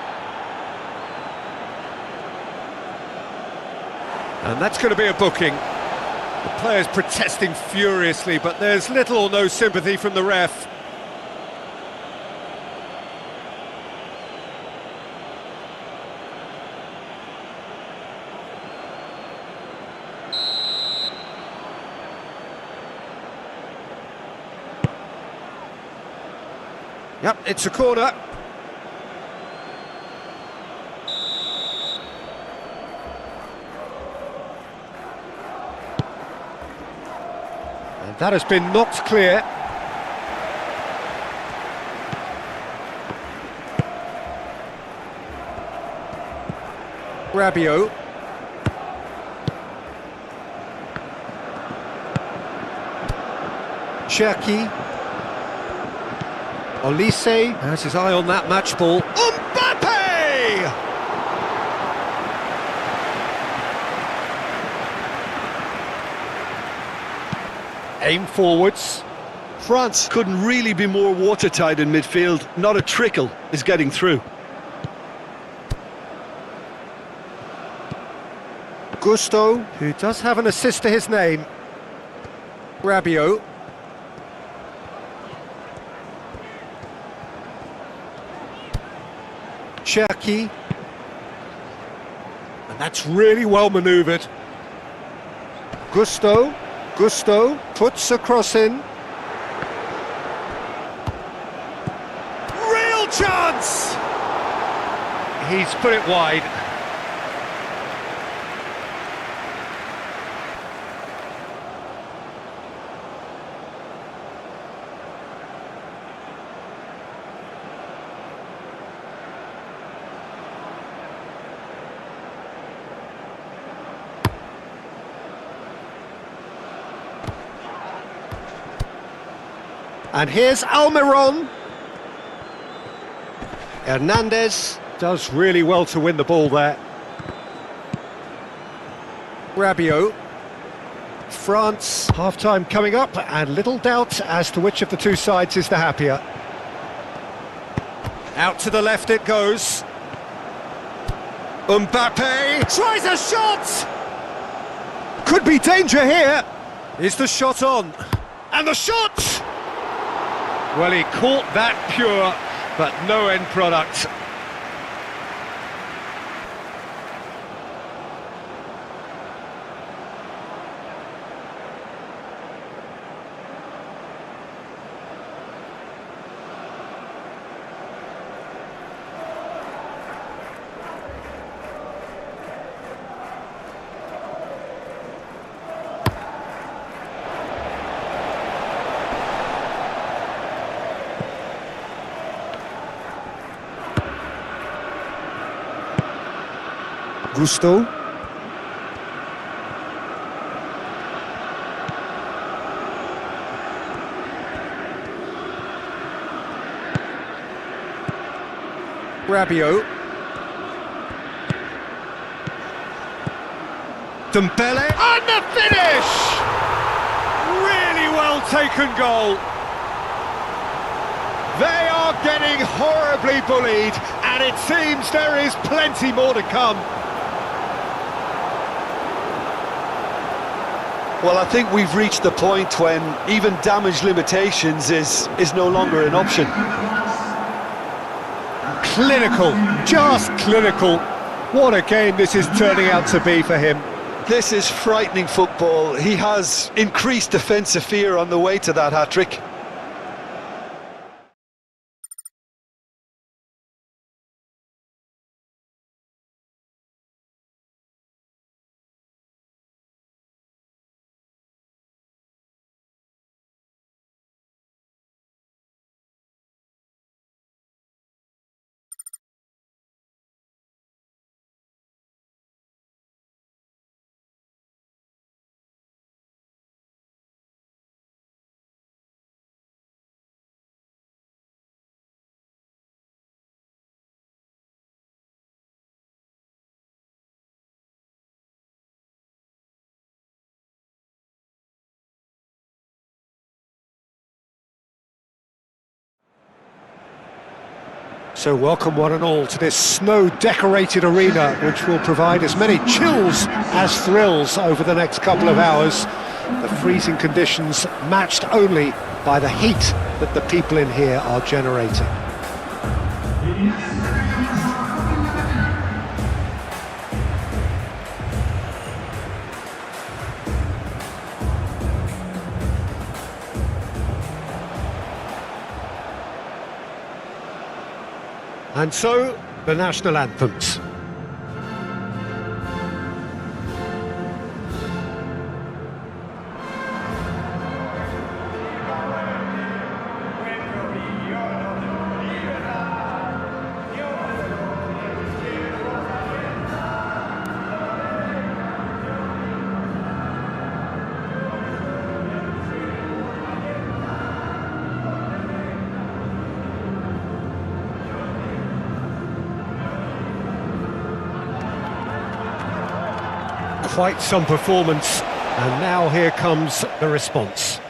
And that's going to be a booking. The players protesting furiously, but there's little or no sympathy from the ref. Yep, it's a corner. And that has been knocked clear. Rabiot. Cherki. Olise has his eye on that match ball. Mbappe! Aim forwards. France couldn't really be more watertight in midfield. Not a trickle is getting through. Gusto, who does have an assist to his name. Rabiot. Cherki. And that's really well manoeuvred. Gusto puts a cross in. Real chance! He's put it wide. And here's Almiron. Hernandez does really well to win the ball there. Rabiot. France, half-time coming up, and little doubt as to which of the two sides is the happier. Out to the left it goes. Mbappe tries a shot! Could be danger here. Is the shot on? And the shot! Well, he caught that pure, but no end product. Gusto. Rabiot. Dembele. And the finish! Really well taken goal. They are getting horribly bullied, and it seems there is plenty more to come. Well, I think we've reached the point when even damage limitations is no longer an option. Clinical, just clinical. What a game this is turning out to be for him. This is frightening football. He has increased defensive fear on the way to that hat-trick. So welcome one and all to this snow-decorated arena, which will provide as many chills as thrills over the next couple of hours. The freezing conditions matched only by the heat that the people in here are generating. And so, the national anthems. Quite some performance, and now here comes the response.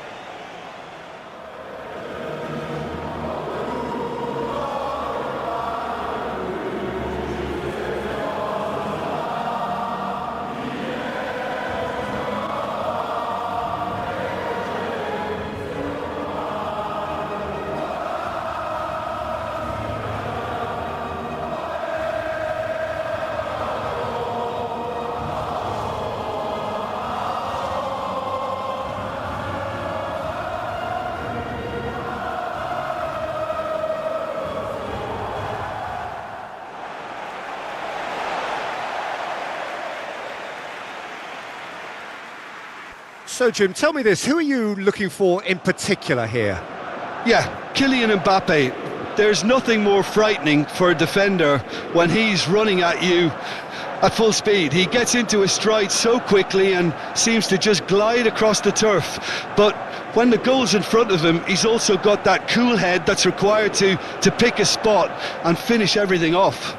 So, Jim, tell me this, who are you looking for in particular here? Yeah, Kylian Mbappe. There's nothing more frightening for a defender when he's running at you at full speed. He gets into his stride so quickly and seems to just glide across the turf. But when the goal's in front of him, he's also got that cool head that's required to pick a spot and finish everything off.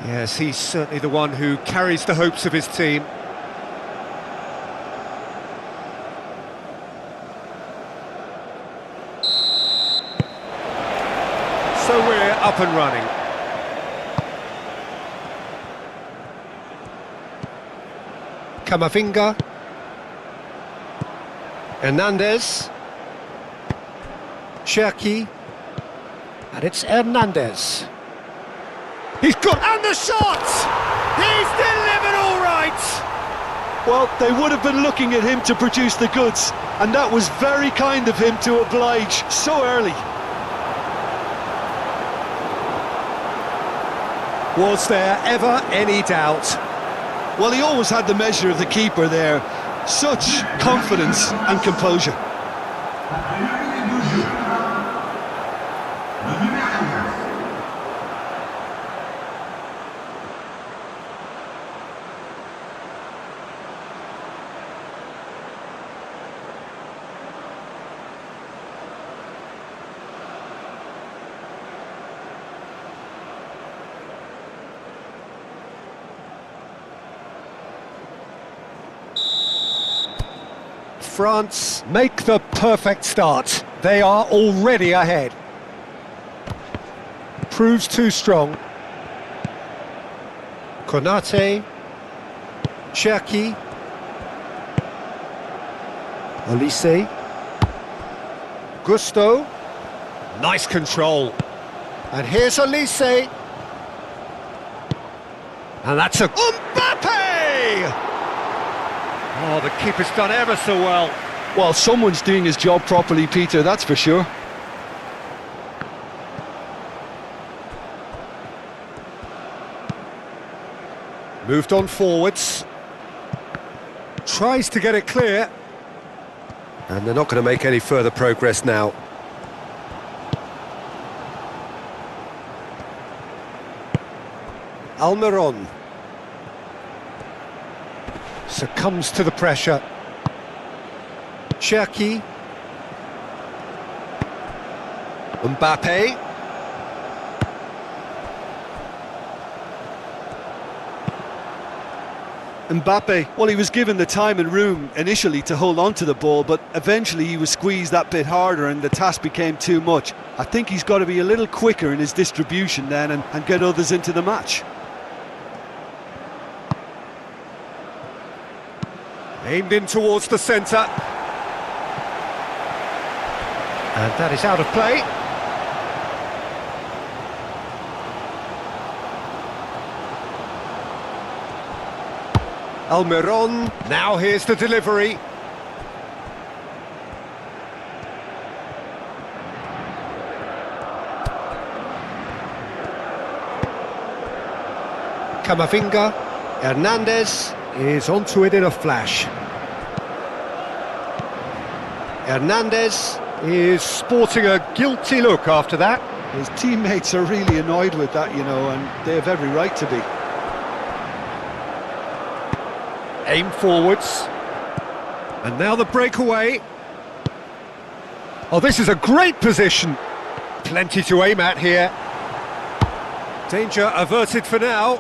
Yes, he's certainly the one who carries the hopes of his team. So we're up and running. Camavinga. Hernandez. Cherki. And it's Hernandez. He's got... And the shot! He's delivered all right! Well, they would have been looking at him to produce the goods, and that was very kind of him to oblige so early. Was there ever any doubt? Well, he always had the measure of the keeper there. Such confidence and composure. France make the perfect start. They are already ahead. Proves too strong. Konate. Cherki. Olise. Gusto. Nice control. And here's Olise. And that's a... Mbappe! Oh, the keeper's done ever so well. Well, someone's doing his job properly, Peter, that's for sure. Moved on forwards. Tries to get it clear. And they're not going to make any further progress now. Almiron succumbs to the pressure. Cherki. Mbappe. Mbappe, well, he was given the time and room initially to hold on to the ball, but eventually he was squeezed that bit harder and the task became too much. I think he's got to be a little quicker in his distribution then and get others into the match. Aimed in towards the centre. And that is out of play. Almiron, now here's the delivery. Camavinga. Hernandez is onto it in a flash. Hernandez is sporting a guilty look after that. His teammates are really annoyed with that, you know, and they have every right to be. Aim forwards. And now the breakaway. Oh, this is a great position. Plenty to aim at here. Danger averted for now.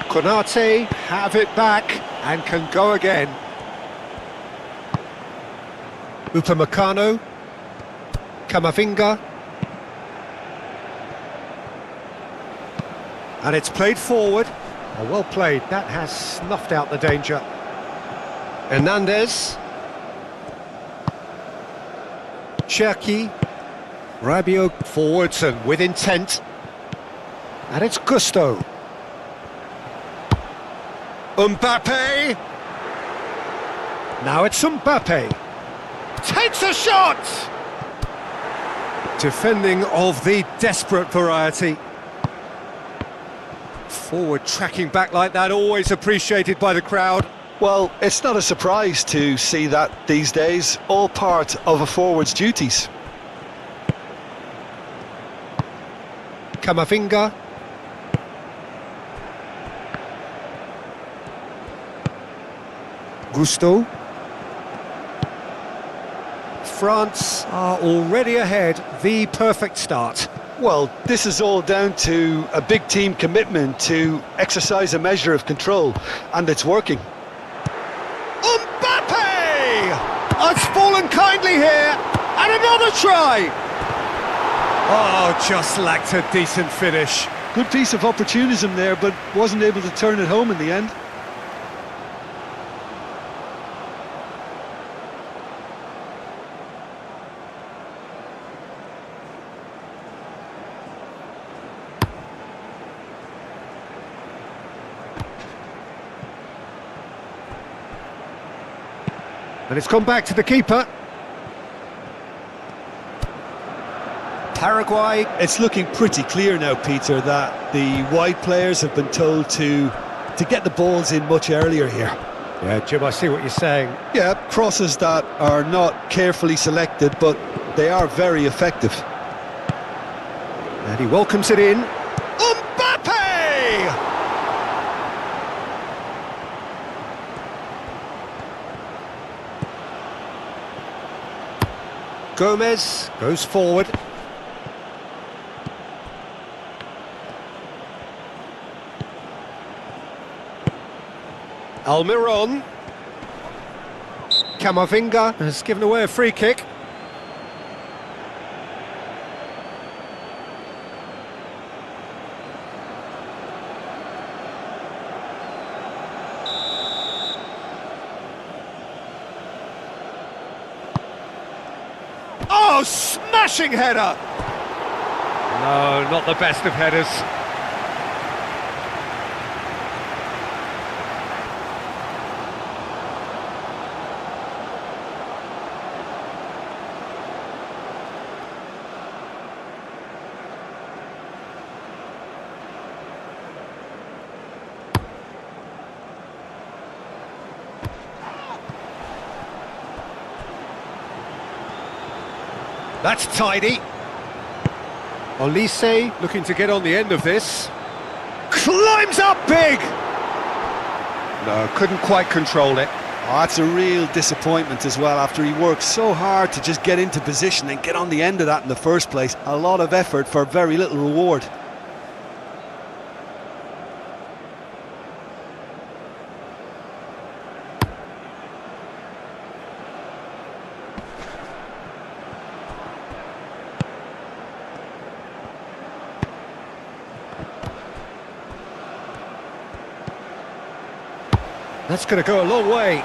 Konate have it back and can go again. Upamecano. Camavinga. And it's played forward. Oh, well played, that has snuffed out the danger. Hernandez. Cherki. Rabiot forwards and with intent. And it's Gusto. Mbappe. Now it's Mbappe. Takes a shot! Defending of the desperate variety. Forward tracking back like that, always appreciated by the crowd. Well, it's not a surprise to see that these days, all part of a forward's duties. Camavinga. Gusto. France are already ahead, the perfect start. Well, this is all down to a big team commitment to exercise a measure of control, and it's working. Mbappe! It's fallen kindly here, and another try! Oh, just lacked a decent finish. Good piece of opportunism there, but wasn't able to turn it home in the end. And it's gone back to the keeper. Paraguay. It's looking pretty clear now, Peter, that the wide players have been told to get the balls in much earlier here. Yeah, Jim, I see what you're saying. Yeah, crosses that are not carefully selected, but they are very effective. And he welcomes it in. Mbappe! Gomez goes forward. Almiron. Camavinga has given away a free kick. Oh, smashing header! No, not the best of headers. That's tidy. Olise looking to get on the end of this. Climbs up big! No, couldn't quite control it. Oh, that's a real disappointment as well, after he worked so hard to just get into position and get on the end of that in the first place. A lot of effort for very little reward. That's going to go a long way.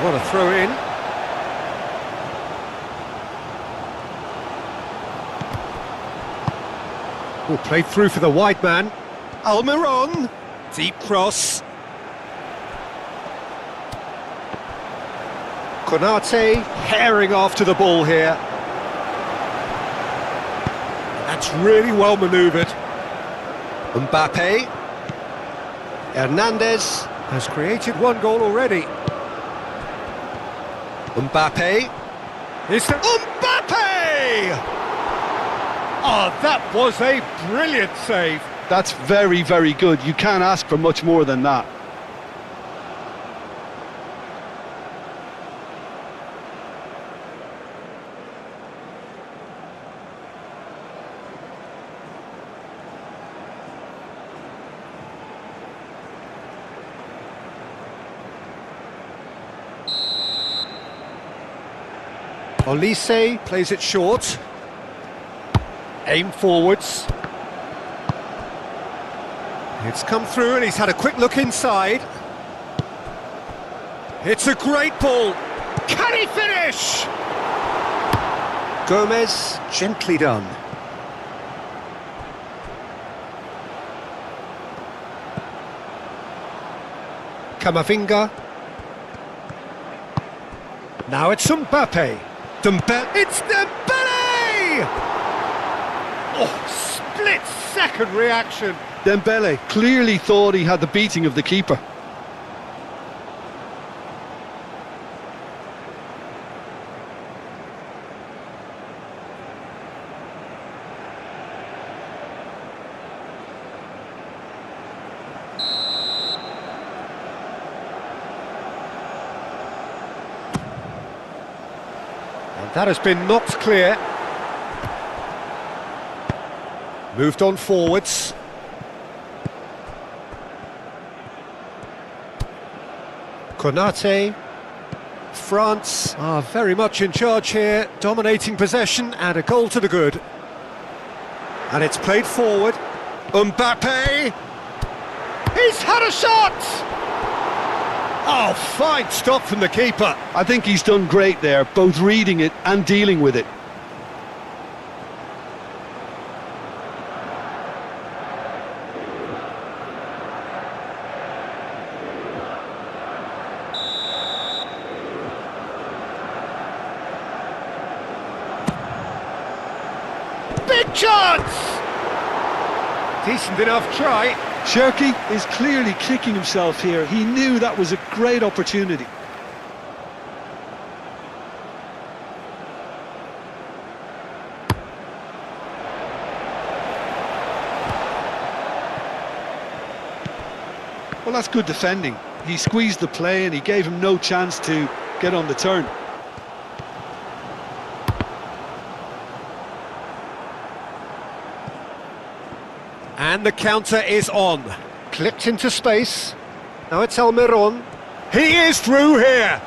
What a throw in. Oh, played through for the wide man. Almiron. Deep cross. Konate herring after the ball here. That's really well manoeuvred. Mbappe. Hernandez has created one goal already. Mbappe. It's Mbappe! Oh, that was a brilliant save. That's very, very good. You can't ask for much more than that. Olise plays it short. Aim forwards. It's come through and he's had a quick look inside. It's a great ball. Can he finish? Gomez, gently done. Camavinga. Now it's Mbappe. It's Dembele! Oh, split-second reaction. Dembele clearly thought he had the beating of the keeper. And that has been knocked clear. Moved on forwards. Konate. France are very much in charge here, dominating possession and a goal to the good. And it's played forward. Mbappe! He's had a shot! Oh, fine stop from the keeper. I think he's done great there, both reading it and dealing with it. Big chance! Decent enough try. Cherki is clearly kicking himself here. He knew that was a great opportunity. Well, that's good defending. He squeezed the play and he gave him no chance to get on the turn. And the counter is on. Clipped into space. Now it's Almiron. He is through here.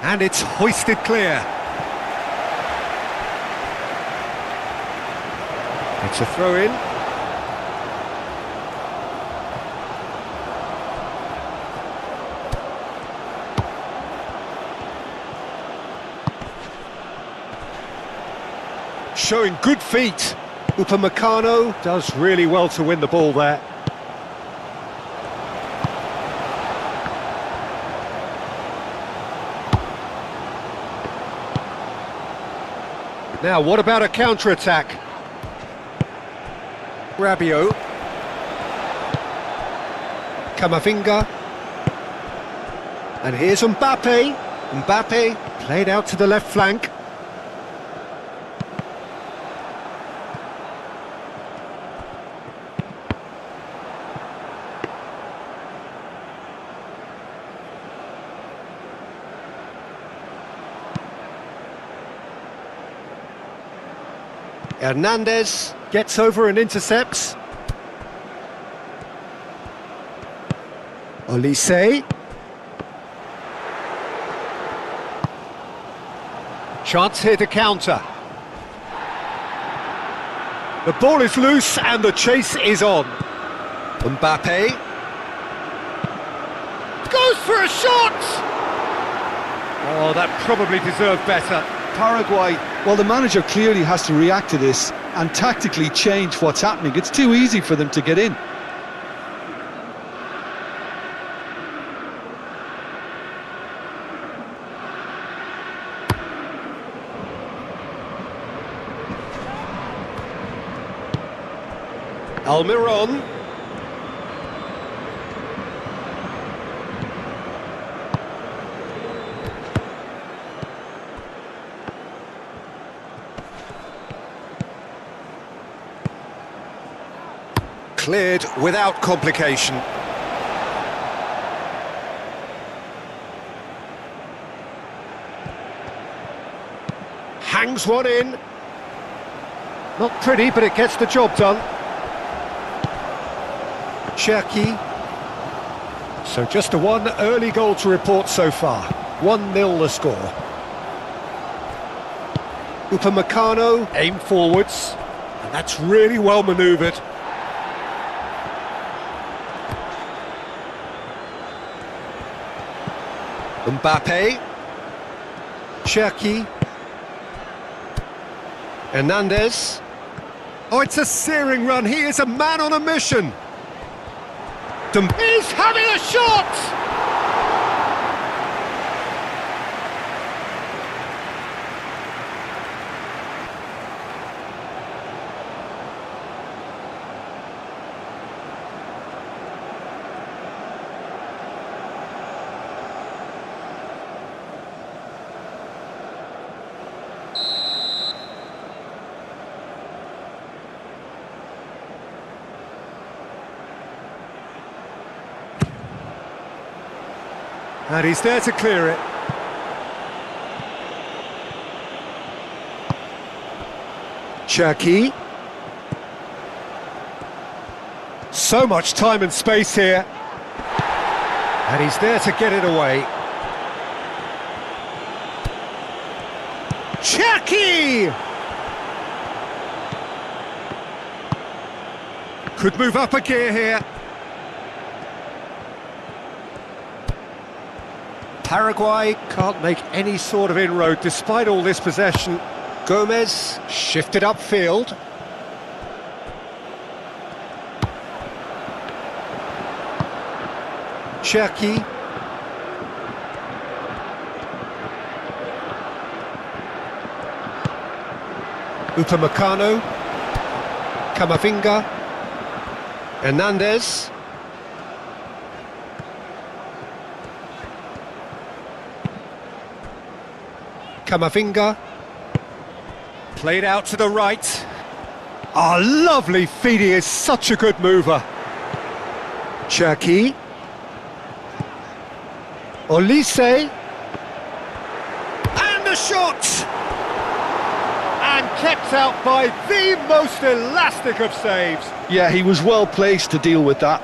And it's hoisted clear. It's a throw-in. Showing good feet. Upamecano does really well to win the ball there. Now, what about a counter-attack? Rabiot. Camavinga. And here's Mbappe. Mbappe played out to the left flank. Hernandez gets over and intercepts. Olise. Chance here to counter. The ball is loose and the chase is on. Mbappe goes for a shot! Oh, that probably deserved better. Paraguay, well, the manager clearly has to react to this and tactically change what's happening. It's too easy for them to get in. Almiron. Cleared without complication. Hangs one in. Not pretty, but it gets the job done. Cherki. So just a one early goal to report so far. 1-0 the score. Upamecano aim forwards, and that's really well manoeuvred. Mbappe. Cherki. Hernandez. Oh, it's a searing run. He is a man on a mission. He's having a shot! And he's there to clear it. Cherki. So much time and space here. And he's there to get it away. Cherki! Could move up a gear here. Paraguay can't make any sort of inroad despite all this possession. Gomez shifted upfield. Cherki. Upamecano. Camavinga. Hernandez. Camavinga. Played out to the right. Oh, lovely feet, he is such a good mover. Cherki. Olise. shot! And kept out by the most elastic of saves. Yeah, he was well placed to deal with that.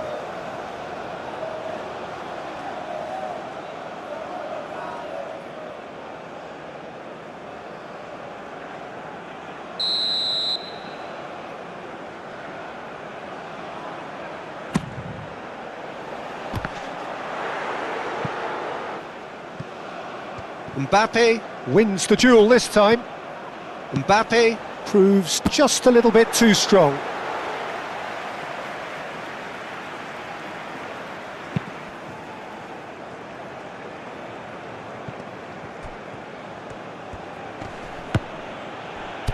Mbappe wins the duel this time. Mbappe proves just a little bit too strong.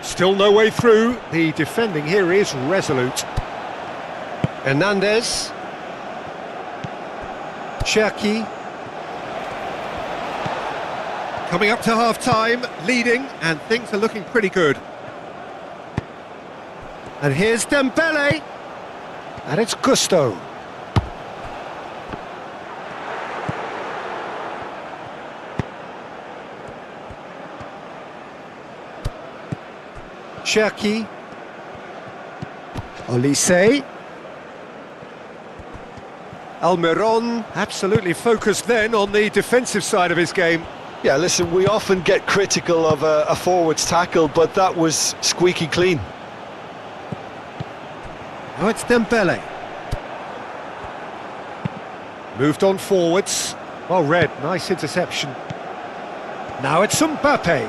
Still no way through. The defending here is resolute. Hernandez. Cherki. Coming up to half-time, leading, and things are looking pretty good. And here's Dembele. And it's Gusto. Cherki. Olise. Almiron, absolutely focused then on the defensive side of his game. Yeah, listen, we often get critical of a forward's tackle, but that was squeaky clean. Now it's Dembele. Moved on forwards. Well read, nice interception. Now it's Mbappe.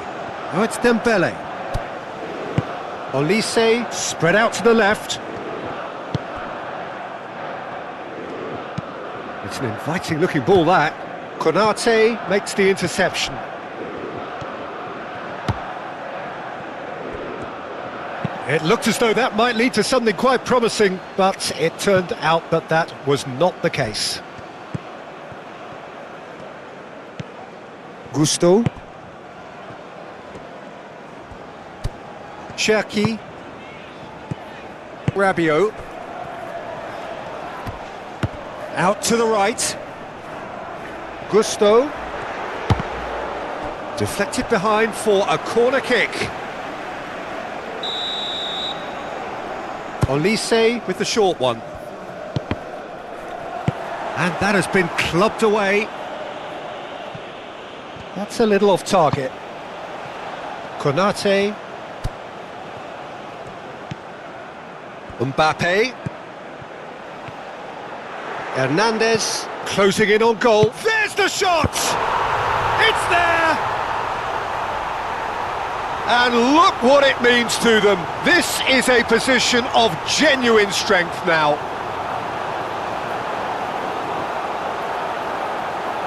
Now it's Dembele. Olise spread out to the left. It's an inviting looking ball, that. Konate makes the interception. It looked as though that might lead to something quite promising, but it turned out that that was not the case. Gusto. Cherki. Rabiot. Out to the right. Gusto. Deflected behind for a corner kick. Olise with the short one. And that has been clubbed away. That's a little off target. Konate. Mbappe. Hernandez closing in on goal. There's the shot! It's there! And look what it means to them. This is a position of genuine strength now.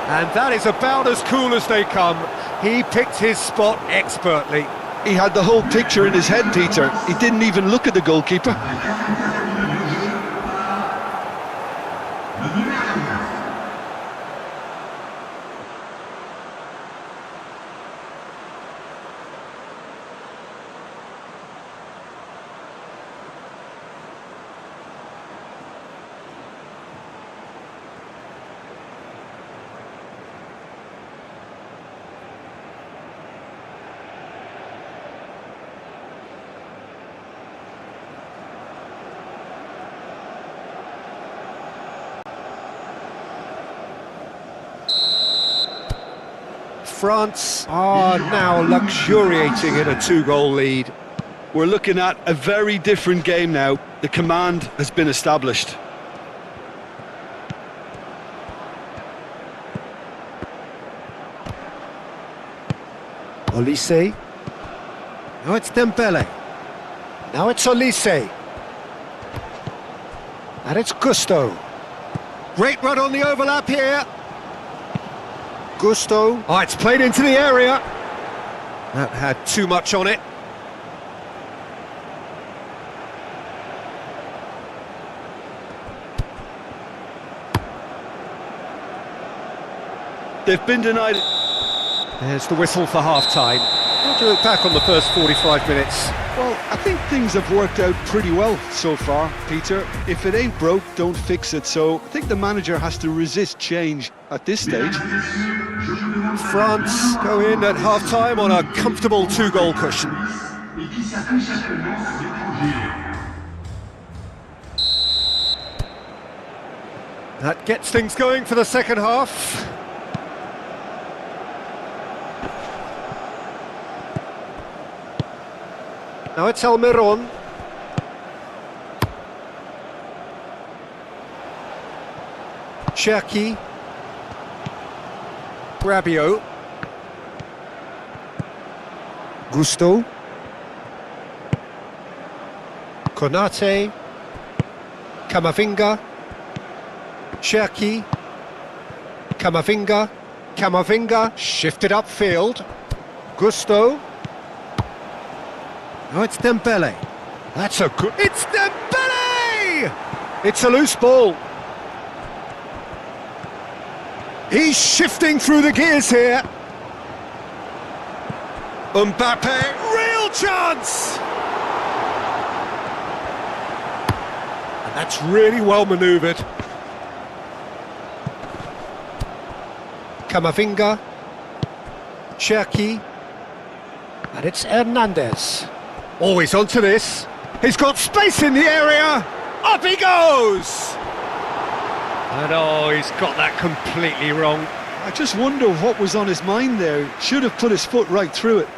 And that is about as cool as they come. He picked his spot expertly. He had the whole picture in his head, Peter. He didn't even look at the goalkeeper. France are now luxuriating in a two-goal lead. We're looking at a very different game now. The command has been established. Olise. Now it's Dembele. Now it's Olise. And it's Gusto. Great run on the overlap here. Gusto. Oh, it's played into the area. That had too much on it. They've been denied. There's the whistle for half-time. We'll look back on the first 45 minutes. Well, I think things have worked out pretty well so far, Peter. If it ain't broke, don't fix it. So I think the manager has to resist change at this stage. France go in at half-time on a comfortable 2-goal cushion. That gets things going for the second half. Now it's Almiron. Cherki. Rabiot. Gusto. Konate. Camavinga. Cherki. Camavinga. Camavinga shifted upfield. Gusto. Oh, it's Dembele. That's a good... It's Dembele! It's a loose ball. He's shifting through the gears here. Mbappe, real chance! And that's really well manoeuvred. Camavinga. Cherki. And it's Hernandez. Always onto this. He's got space in the area. Up he goes! And oh, he's got that completely wrong. I just wonder what was on his mind there. Should have put his foot right through it.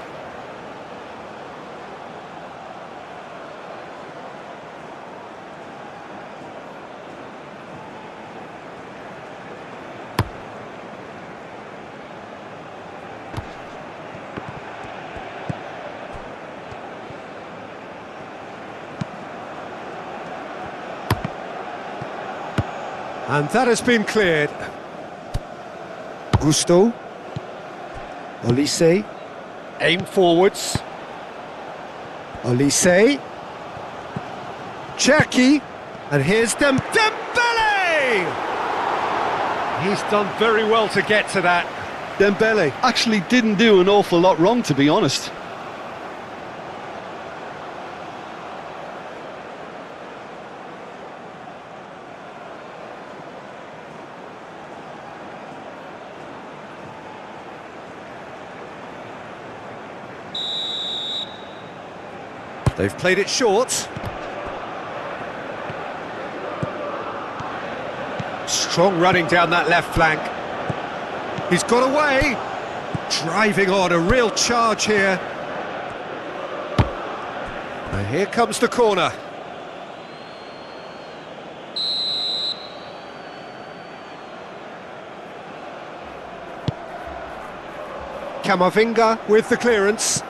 And that has been cleared. Gusto. Olise. Aim forwards. Olise. Cherki. And here's Dembele! He's done very well to get to that. Dembele actually didn't do an awful lot wrong, to be honest. They've played it short. Strong running down that left flank. He's got away. Driving on, a real charge here. And here comes the corner. Camavinga with the clearance.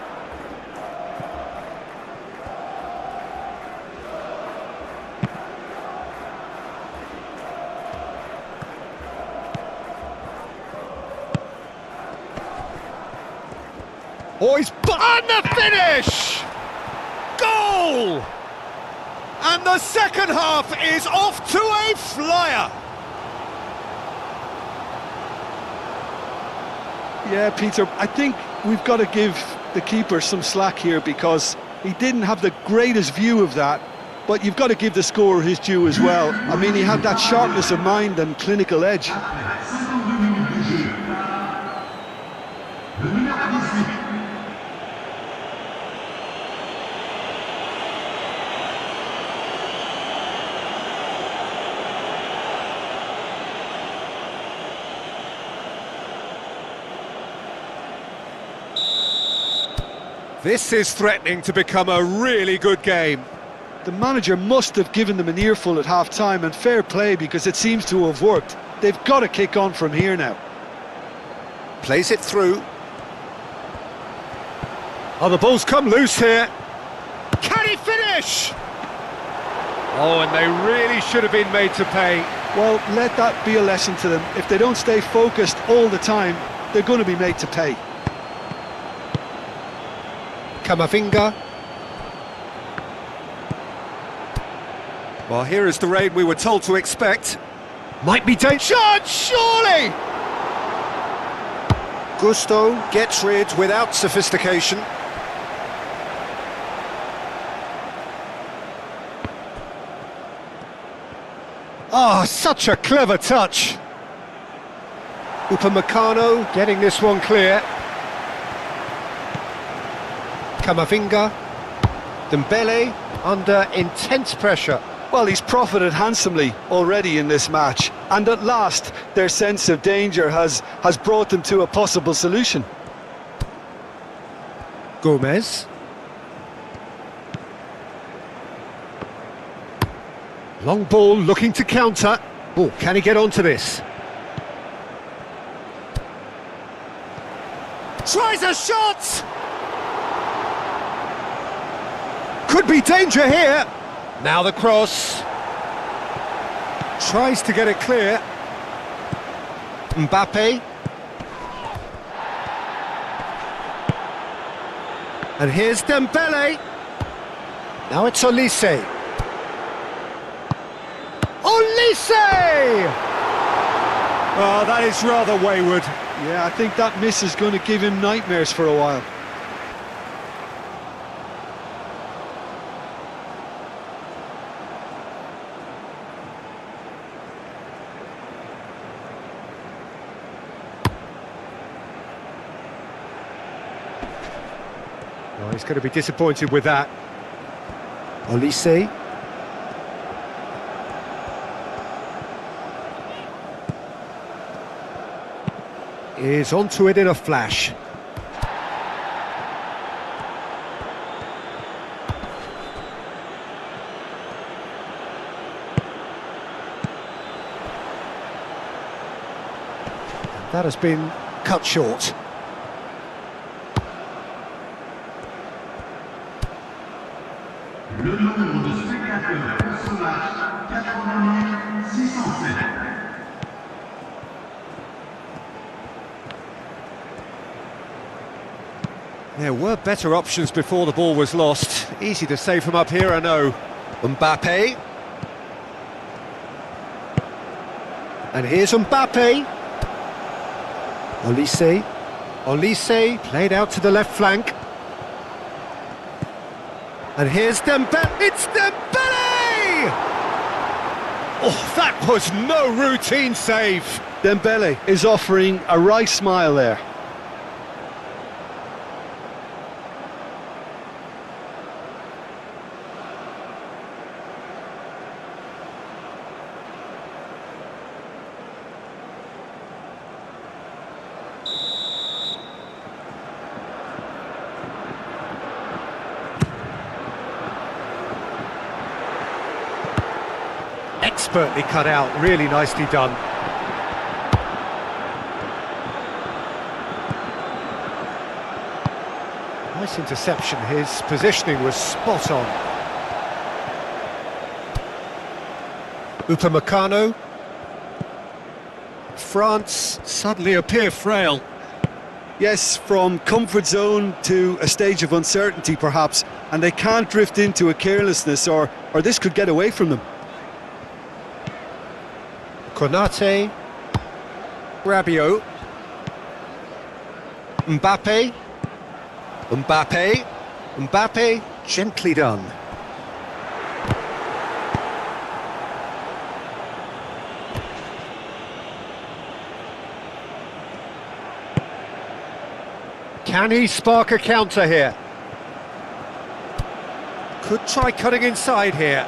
Oh, he's on the finish! Goal! And the second half is off to a flyer! Yeah, Peter, I think we've got to give the keeper some slack here because he didn't have the greatest view of that, but you've got to give the scorer his due as well. I mean, he had that sharpness of mind and clinical edge. This is threatening to become a really good game. The manager must have given them an earful at half-time, and fair play because it seems to have worked. They've got to kick on from here now. Plays it through. Oh, the ball's come loose here. Can he finish? Oh, and they really should have been made to pay. Well, let that be a lesson to them. If they don't stay focused all the time, they're going to be made to pay. Camavinga. Well, here is the rain we were told to expect. Might be dangerous, surely! Gusto gets rid without sophistication. Oh, such a clever touch. Upamecano getting this one clear. Camavinga. Dembele under intense pressure. Well, he's profited handsomely already in this match, and at last their sense of danger has brought them to a possible solution. Gomez. Long ball looking to counter. Oh, can he get onto this? Tries a shot! Could be danger here. Now the cross. Tries to get it clear. Mbappe. And here's Dembele. Now it's Olise. Olise! Oh, that is rather wayward. Yeah, I think that miss is going to give him nightmares for a while. Oh, he's going to be disappointed with that. Olise. Is onto it in a flash. That has been cut short. Le nombre de spectateurs pour ce match, 80 607. There were better options before the ball was lost. Easy to say from up here, I know. Mbappe. And here's Mbappe. Olise. Olise played out to the left flank. And here's Dembele. It's Dembele! Oh, that was no routine save. Dembele is offering a wry smile there. Expertly cut out, really nicely done. Nice interception, his positioning was spot on. Upamecano. France suddenly appear frail. Yes, from comfort zone to a stage of uncertainty perhaps, and they can't drift into a carelessness or this could get away from them. Konate, Rabiot, Mbappe, Mbappe, Mbappe, gently done. Can he spark a counter here? Could try cutting inside here.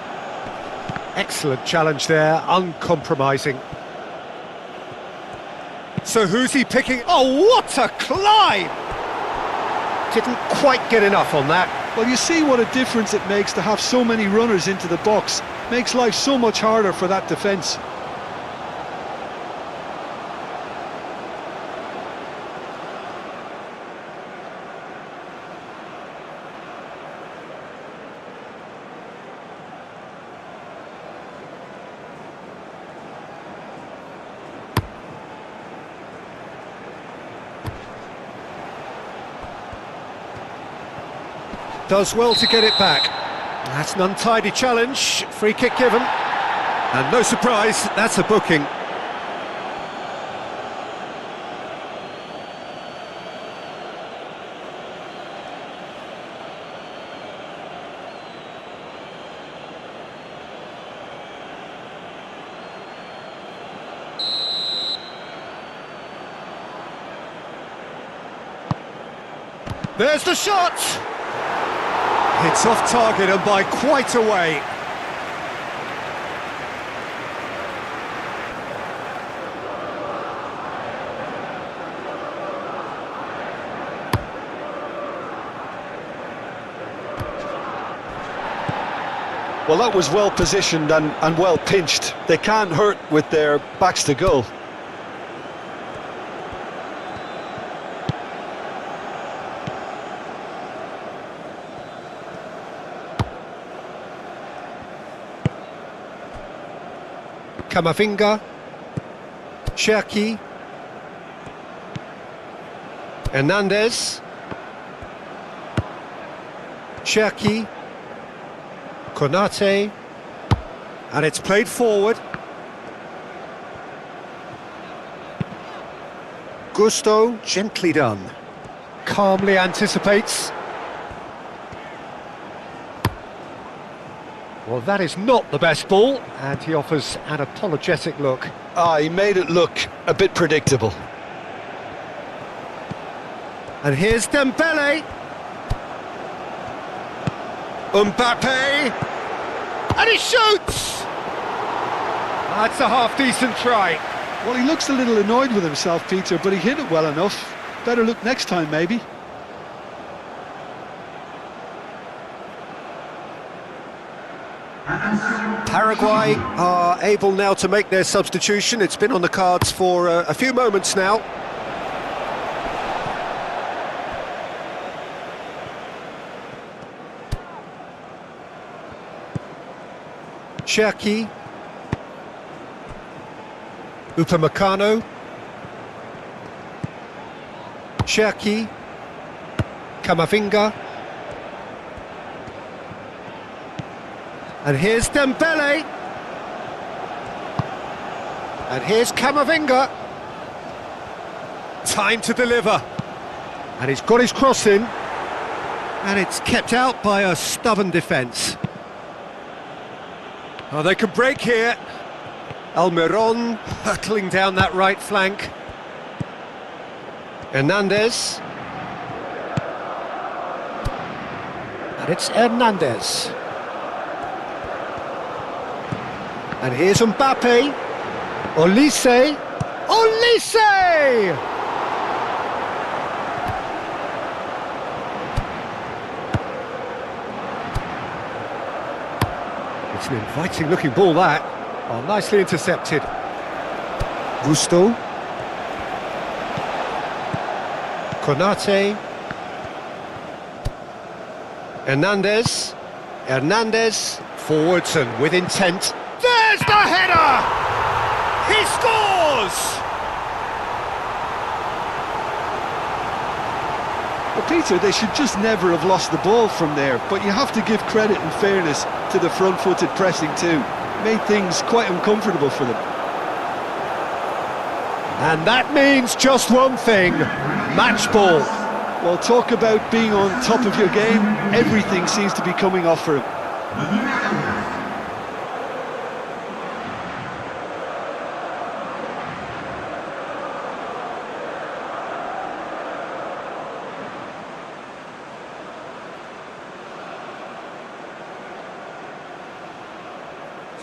Excellent challenge there, uncompromising. So who's he picking? Oh, what a climb! Didn't quite get enough on that. Well, you see what a difference it makes to have so many runners into the box. Makes life so much harder for that defence. Does well to get it back. That's an untidy challenge, free kick given. And no surprise, that's a booking. There's the shot! It's off target and by quite a way. Well, that was well positioned and well pinched. They can't hurt with their backs to goal. Camavinga, Cherki, Hernandez, Cherki, Konate, and it's played forward. Gusto, gently done, calmly anticipates. Well, that is not the best ball, and he offers an apologetic look. He made it look a bit predictable. And here's Dembele. Mbappe. And he shoots! That's a half-decent try. Well, he looks a little annoyed with himself, Peter, but he hit it well enough. Better look next time, maybe. Paraguay are able now to make their substitution. It's been on the cards for a few moments now. Cherki, Upamecano, Cherki, Camavinga, and here's Dembele, and here's Camavinga. Time to deliver, and he's got his cross in, and it's kept out by a stubborn defence. Oh, they could break here. Almiron hurtling down that right flank. Hernandez. And it's Hernandez. And here's Mbappe. Olise. Olise! It's an inviting looking ball, that. Oh, nicely intercepted. Gusto. Konate. Hernandez. Hernandez. Forwards and with intent. There's the header! He scores! Well, Peter, they should just never have lost the ball from there, but you have to give credit and fairness to the front-footed pressing too. Made things quite uncomfortable for them. And that means just one thing, match ball. Well, talk about being on top of your game, everything seems to be coming off for him.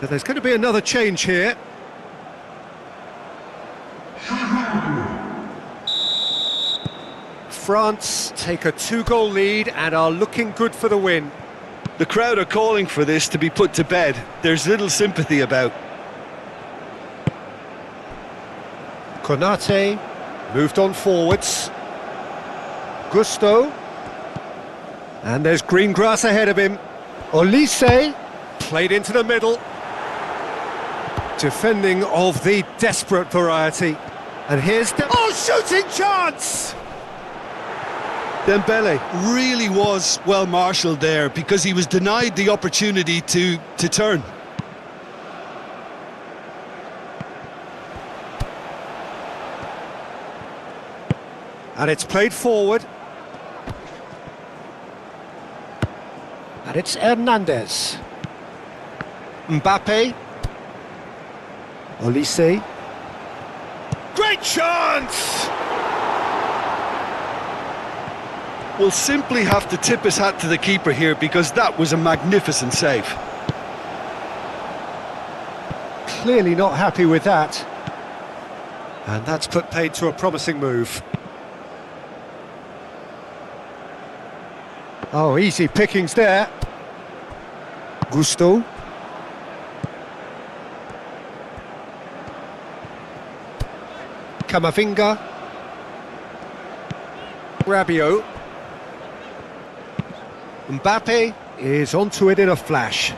So there's going to be another change here. France take a 2-goal lead and are looking good for the win. The crowd are calling for this to be put to bed. There's little sympathy about. Konate moved on forwards. Gusto. And there's green grass ahead of him. Olise played into the middle. Defending of the desperate variety. And here's shooting chance! Dembele really was well marshalled there because he was denied the opportunity to turn. And it's played forward. And it's Hernandez. Mbappe. Olise. Great chance! will simply have to tip his hat to the keeper here because that was a magnificent save. Clearly not happy with that. And that's put paid to a promising move. Oh, easy pickings there. Gusto. Camavinga. Rabiot. Mbappe is onto it in a flash.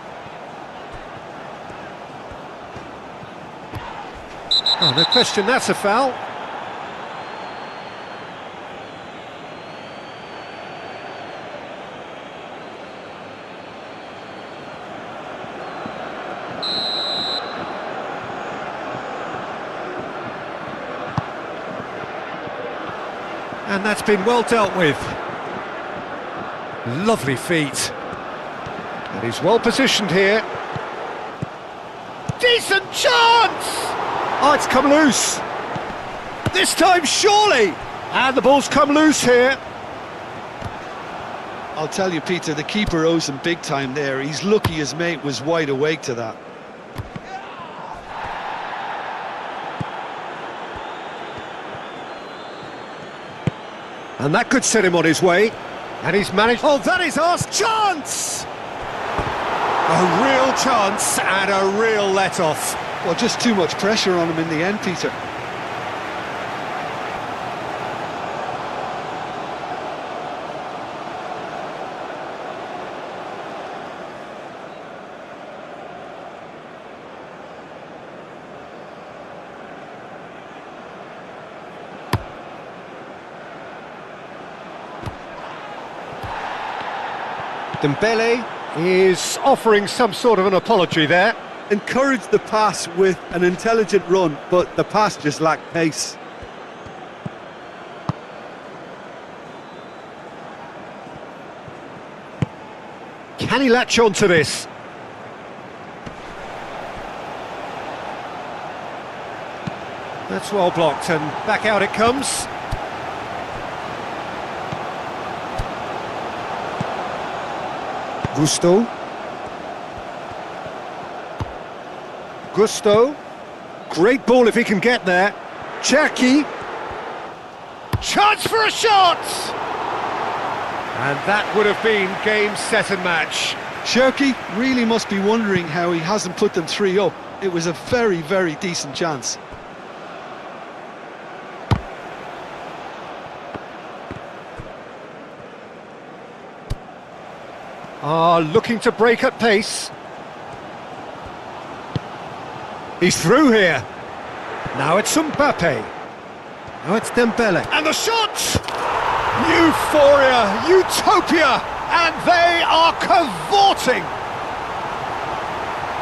Oh, no question, that's a foul. And that's been well dealt with. Lovely feet. And he's well positioned here. Decent chance! Oh, it's come loose. This time, surely! And the ball's come loose here. I'll tell you, Peter, the keeper owes him big time there. He's lucky his mate was wide awake to that. And that could set him on his way. And he's managed... Oh, that is our chance! A real chance and a real let-off. Well, just too much pressure on him in the end, Peter. Dembele is offering some sort of an apology there. Encouraged the pass with an intelligent run, but the pass just lacked pace. Can he latch on to this? That's well blocked, and back out it comes. Gusto. Gusto. Great ball if he can get there. Cherki. Chance for a shot! And that would have been game, set and match. Cherki really must be wondering how he hasn't put them 3 up. It was a very, very decent chance. Looking to break at pace. He's through here. Now it's Mbappe. Now it's Dembele. And the shot! Euphoria, utopia, and they are cavorting.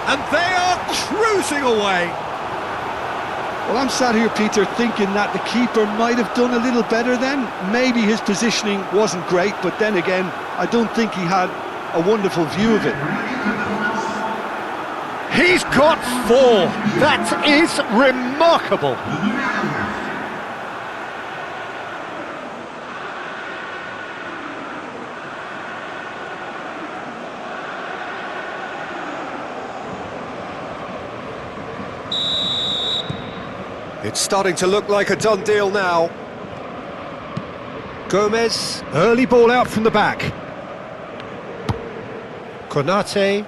And they are cruising away. Well, I'm sat here, Peter, thinking that the keeper might have done a little better then. Maybe his positioning wasn't great, but then again, I don't think he had a wonderful view of it. He's got 4. That is remarkable. It's starting to look like a done deal now. Gomez, early ball out from the back. Konate.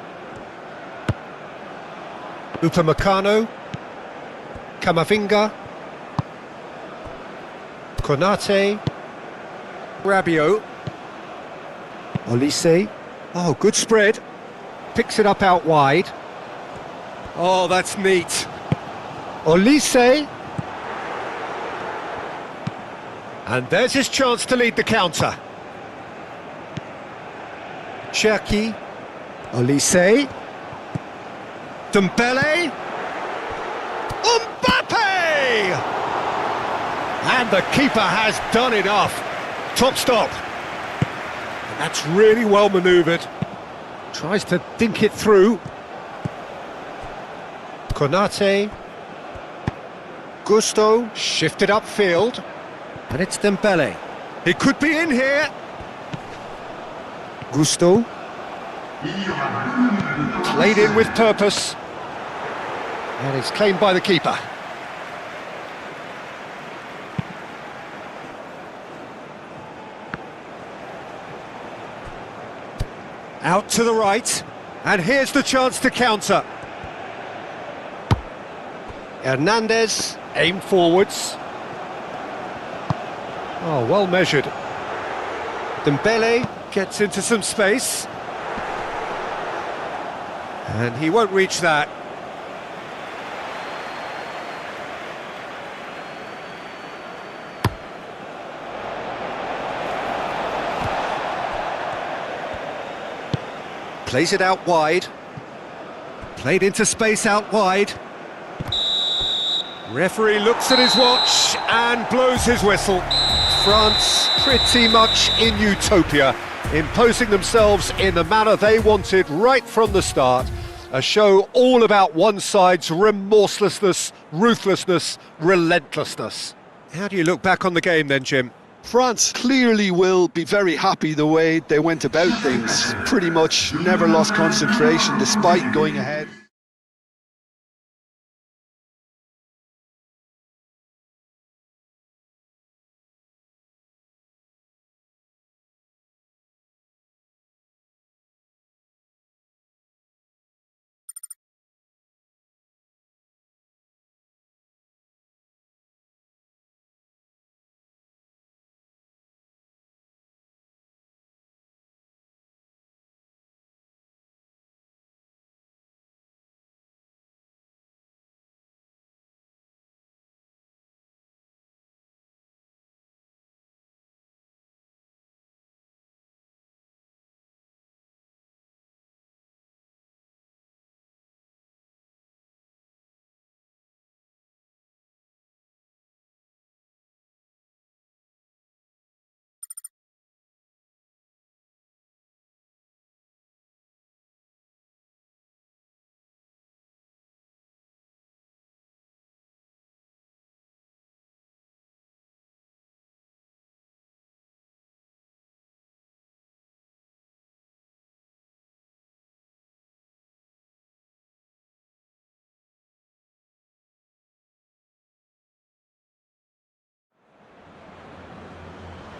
Upamecano. Camavinga. Konate. Rabiot. Olise. Oh, good spread. Picks it up out wide. Oh, that's neat. Olise. And there's his chance to lead the counter. Cherki. Olise. Dembele. Mbappe! And the keeper has done enough. Top stop. And that's really well manoeuvred. Tries to dink it through. Konate. Gusto shifted upfield. And it's Dembele. He could be in here. Gusto. Il y aura 2 minutes de temps. Played in with purpose. And it's claimed by the keeper. Out to the right. And here's the chance to counter. Hernandez, aim forwards. Oh, well measured. Dembele gets into some space. And he won't reach that. Plays it out wide. Played into space out wide. Referee looks at his watch and blows his whistle. France pretty much in utopia, imposing themselves in the manner they wanted right from the start. A show all about one side's remorselessness, ruthlessness, relentlessness. How do you look back on the game then, Jim? France clearly will be very happy the way they went about things. Pretty much never lost concentration despite going ahead.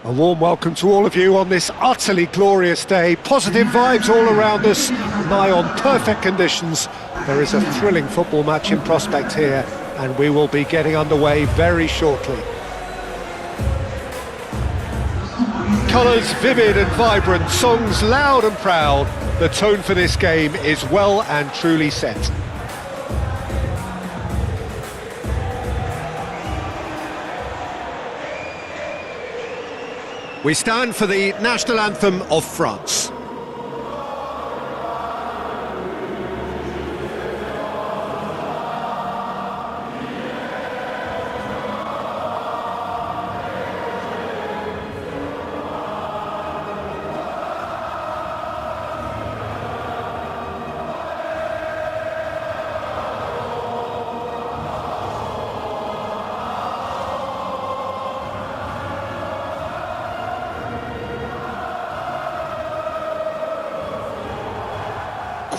A warm welcome to all of you on this utterly glorious day. Positive vibes all around us, nigh on perfect conditions. There is a thrilling football match in prospect here, and we will be getting underway very shortly. Colours vivid and vibrant, songs loud and proud. The tone for this game is well and truly set. We stand for the national anthem of France.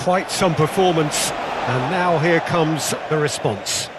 Quite some performance, and now here comes the response.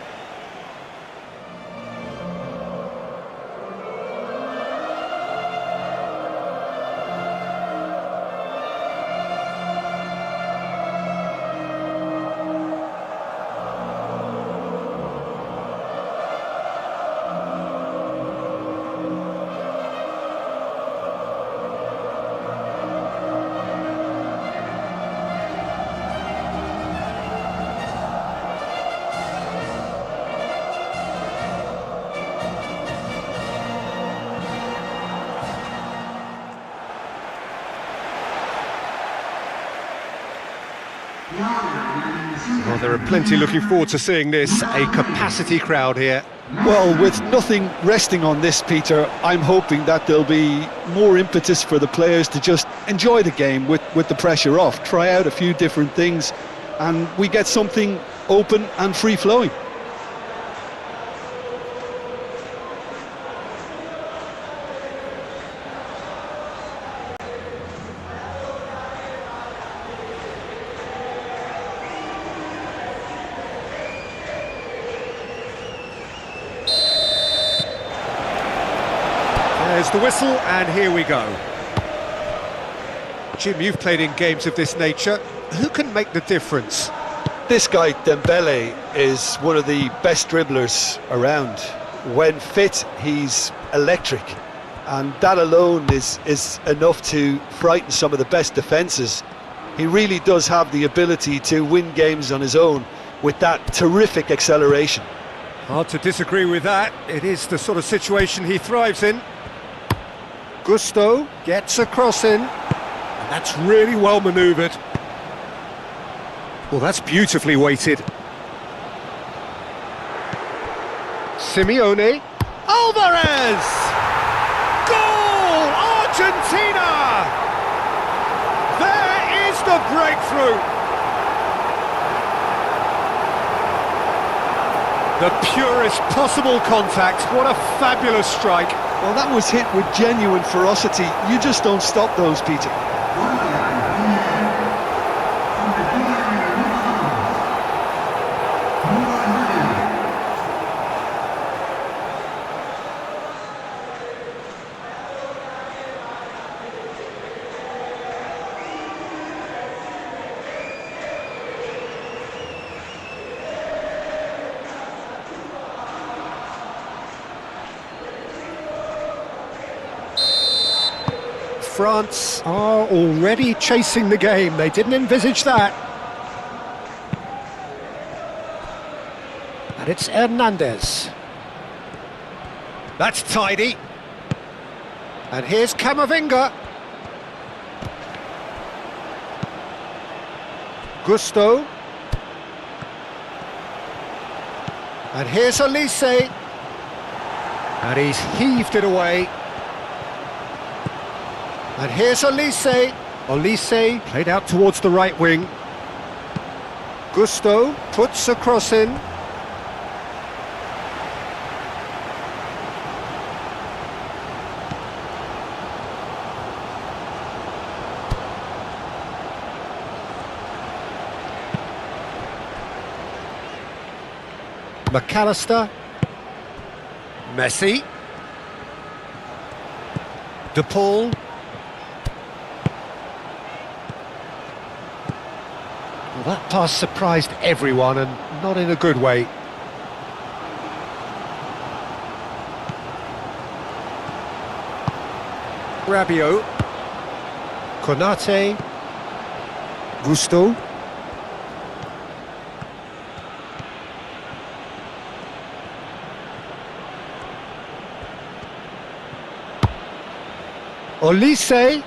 Well, there are plenty looking forward to seeing this, a capacity crowd here. Well, with nothing resting on this, Peter, I'm hoping that there'll be more impetus for the players to just enjoy the game with the pressure off, try out a few different things, and we get something open and free-flowing. There's the whistle, and here we go. Jim, you've played in games of this nature. Who can make the difference? This guy, Dembele, is one of the best dribblers around. When fit, he's electric. And that alone is enough to frighten some of the best defences. He really does have the ability to win games on his own with that terrific acceleration. Hard to disagree with that. It is the sort of situation he thrives in. Gusto gets a cross in, and that's really well manoeuvred. Well, that's beautifully weighted. Simeone. Alvarez! Goal! Argentina! There is the breakthrough! The purest possible contact. What a fabulous strike. Well, that was hit with genuine ferocity. You just don't stop those, Peter. France are already chasing the game. They didn't envisage that. And it's Hernandez. That's tidy. And here's Camavinga. Gusto. And here's Elise. And he's heaved it away. And here's Elise. Elise played out towards the right wing. Gusto puts a cross in. McAllister. Messi. De Paul. Well, that pass surprised everyone, and not in a good way. Rabiot. Konate. Gusto. Elise.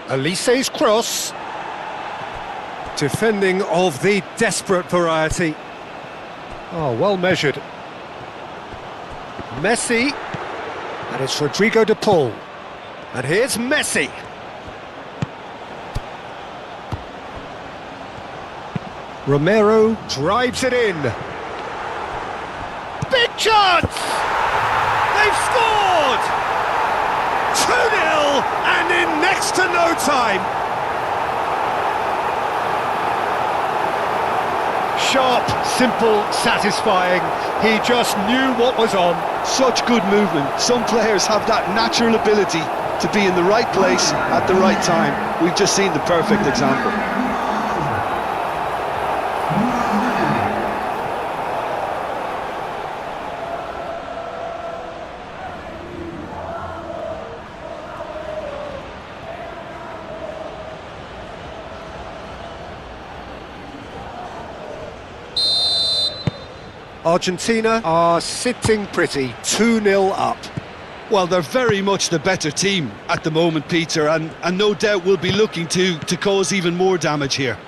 Elise's cross. Defending of the desperate variety. Oh, well measured. Messi. And it's Rodrigo de Paul. And here's Messi. Romero drives it in. Big chance! They've scored! 2-0 and in next to no time. Sharp, simple, satisfying. He just knew what was on. Such good movement. Some players have that natural ability to be in the right place at the right time. We've just seen the perfect example. Argentina are sitting pretty, 2-0 up. Well, they're very much the better team at the moment, Peter, and no doubt will be looking to cause even more damage here.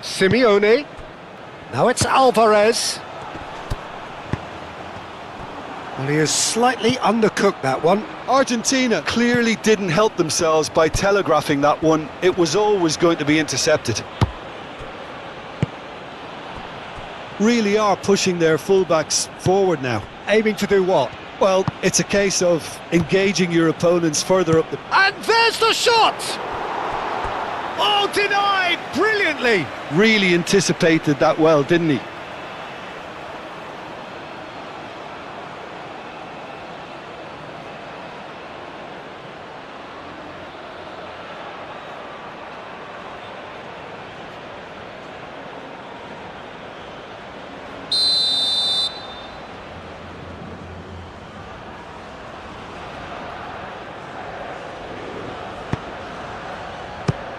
Simeone. Now it's Alvarez. Well, he has slightly undercooked that one. Argentina clearly didn't help themselves by telegraphing that one. It was always going to be intercepted. Really are pushing their fullbacks forward now. Aiming to do what? Well, it's a case of engaging your opponents further up the... And there's the shot! Oh, denied brilliantly! Really anticipated that well, didn't he?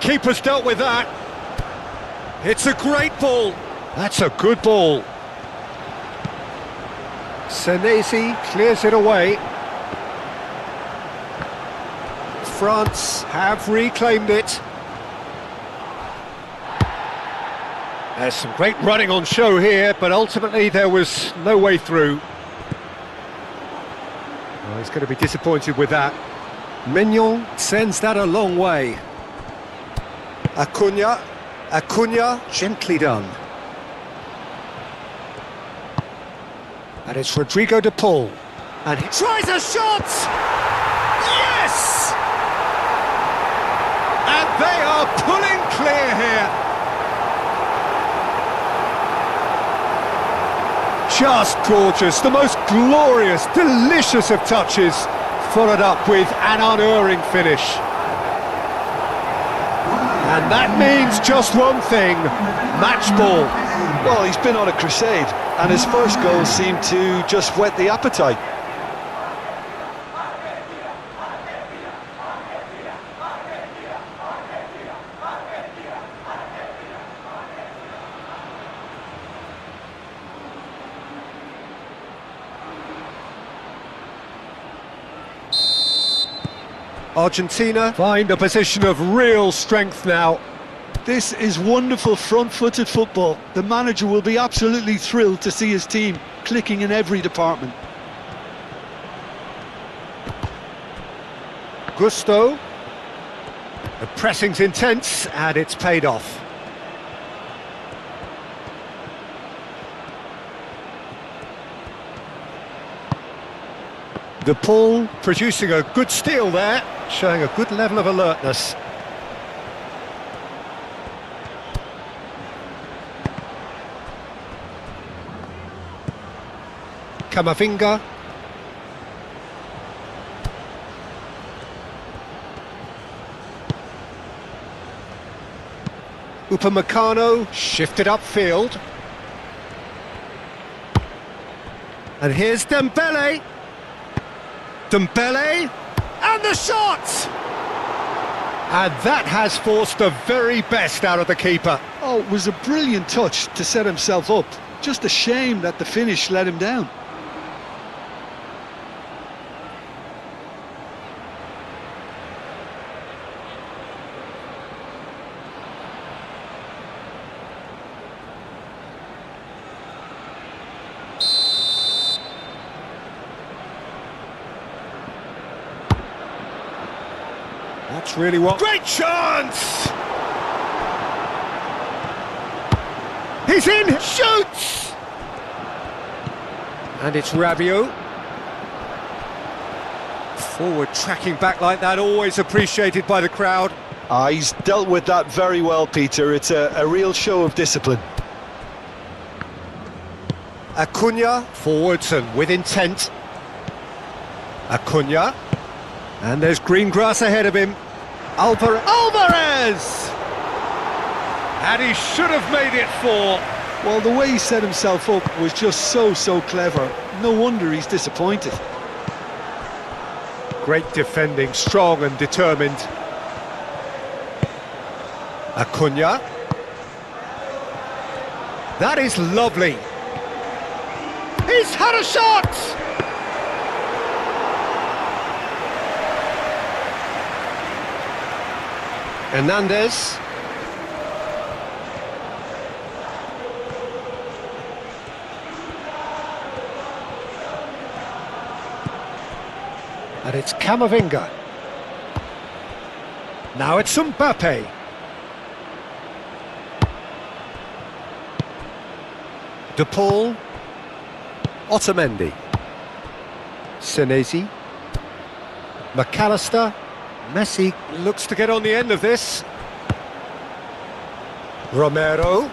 keeper's dealt with that. It's a great ball. That's a good ball. Senesi clears it away. France have reclaimed it. There's some great running on show here, but ultimately there was no way through. Well, he's going to be disappointed with that. Mignon sends that a long way. Acuna, gently done. And it's Rodrigo de Paul. And he tries a shot! Yes! And they are pulling clear here. Just gorgeous, the most glorious, delicious of touches, followed up with an unerring finish. And that means just one thing, match ball. Well, he's been on a crusade, and his first goal seemed to just whet the appetite. Argentina find a position of real strength now. This is wonderful front-footed football. The manager will be absolutely thrilled to see his team clicking in every department. Gusto. The pressing's intense and it's paid off. De Paul producing a good steal there, showing a good level of alertness. Camavinga. Upamecano shifted upfield. And here's Dembele. Dembele, and the shot! And that has forced the very best out of the keeper. Oh, it was a brilliant touch to set himself up. Just a shame that the finish let him down. That's really what... Great chance! He's in! Shoots! And it's Rabiot. Forward tracking back like that, always appreciated by the crowd. He's dealt with that very well, Peter. It's a real show of discipline. Acuna, forwards and with intent. Acuna. And there's green grass ahead of him. Alvarez! And he should have made it 4. Well, the way he set himself up was just so clever. No wonder he's disappointed. Great defending, strong and determined. Acuna. That is lovely. He's had a shot! Hernandez. And it's Camavinga. Now it's Mbappe. De Paul. Otamendi. Senesi. McAllister. Messi looks to get on the end of this. Romero.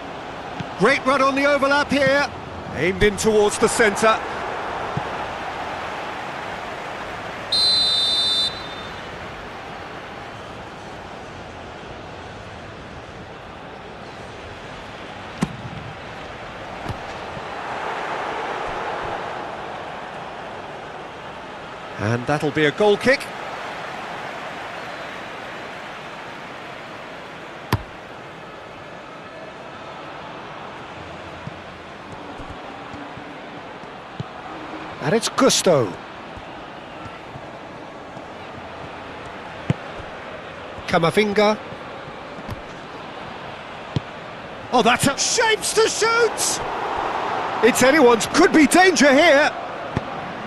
Great run on the overlap here. Aimed in towards the centre. And that'll be a goal kick. And it's Gusto. Camavinga. Oh, that's a shapes to shoot! It's anyone's, could be danger here.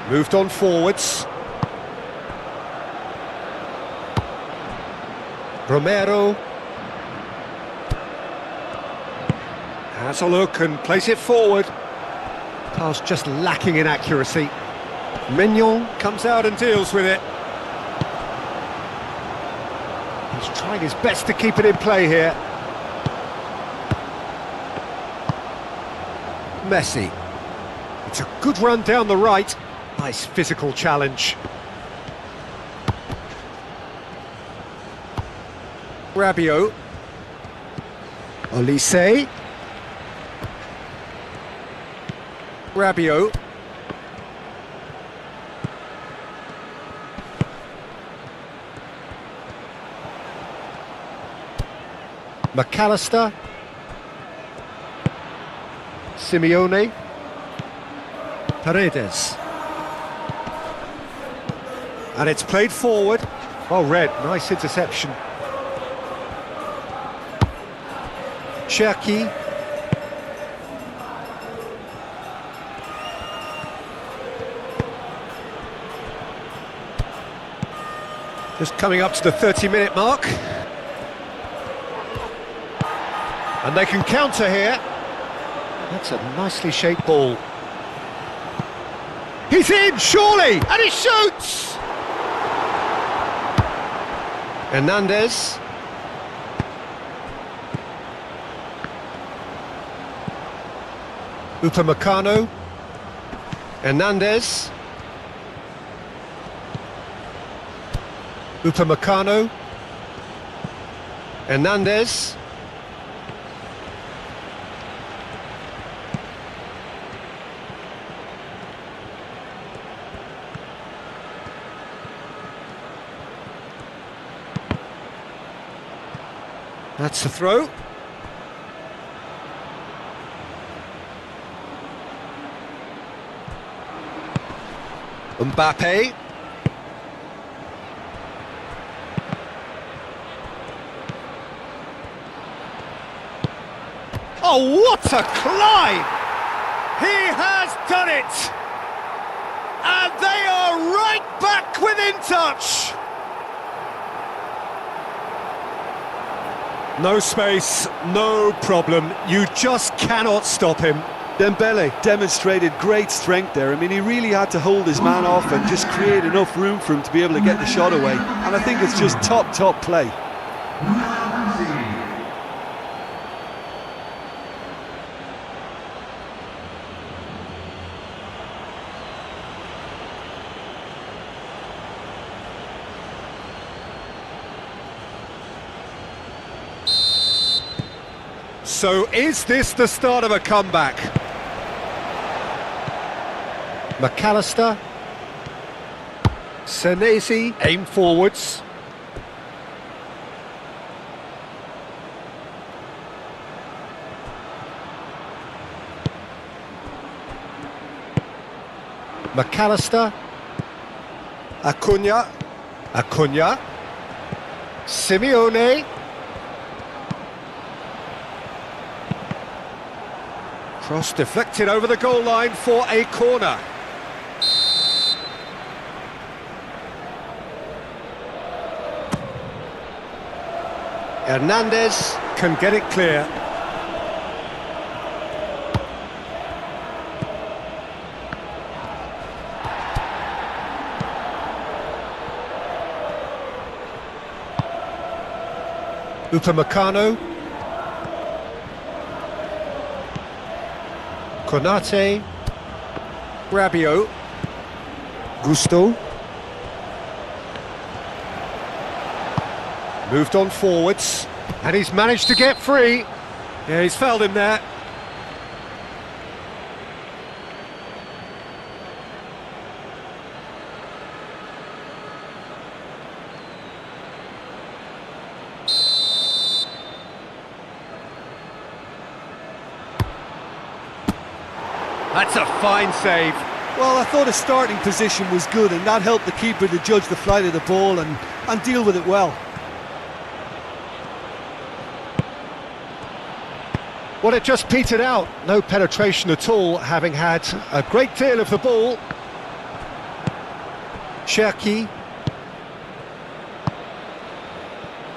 Moved on forwards. Romero. Has a look and plays it forward. Pass just lacking in accuracy. Mignon comes out and deals with it. He's trying his best to keep it in play here. Messi. It's a good run down the right. Nice physical challenge. Rabiot. Olise. Rabiot. McAllister. Simeone. Paredes. And it's played forward. Well read, nice interception. Cherki. Just coming up to the 30-minute mark. And they can counter here. That's a nicely shaped ball. He's in, surely! And he shoots! Hernandez. Upamecano. Hernandez. Upamecano. Hernandez. That's the throw. Mbappe. Oh, what a climb! He has done it! And they are right back within touch! No space, no problem. You just cannot stop him. Dembele demonstrated great strength there. I mean, he really had to hold his man off and just create enough room for him to be able to get the shot away. And I think it's just top play. So is this the start of a comeback? McAllister. Senesi, aim forwards. McAllister. Acuna. Acuna. Simeone. Cross deflected over the goal line for a corner. Hernandez can get it clear. Upamecano. Konate. Rabiot. Gusto. Moved on forwards, and he's managed to get free. Yeah, he's fouled him there. That's a fine save. Well, I thought his starting position was good, and that helped the keeper to judge the flight of the ball and deal with it well. Well, it just petered out. No penetration at all, having had a great deal of the ball. Cherki.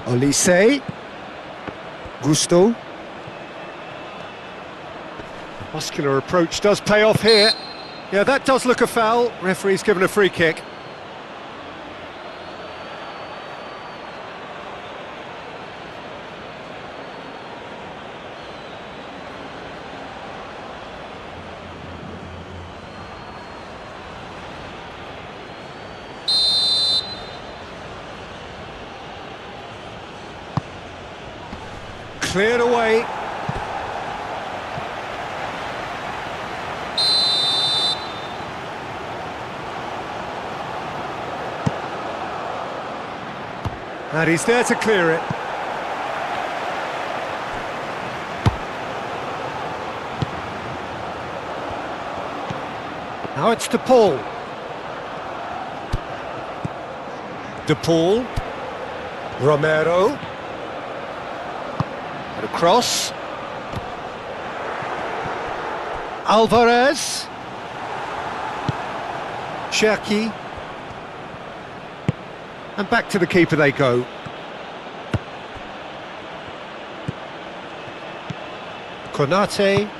Olise. Gusto. Muscular approach does pay off here. Yeah, that does look a foul. Referee's given a free kick. Cleared away. And he's there to clear it. Now it's DePaul. DePaul. Romero. And across. Alvarez. Cherki. And back to the keeper they go. Konate.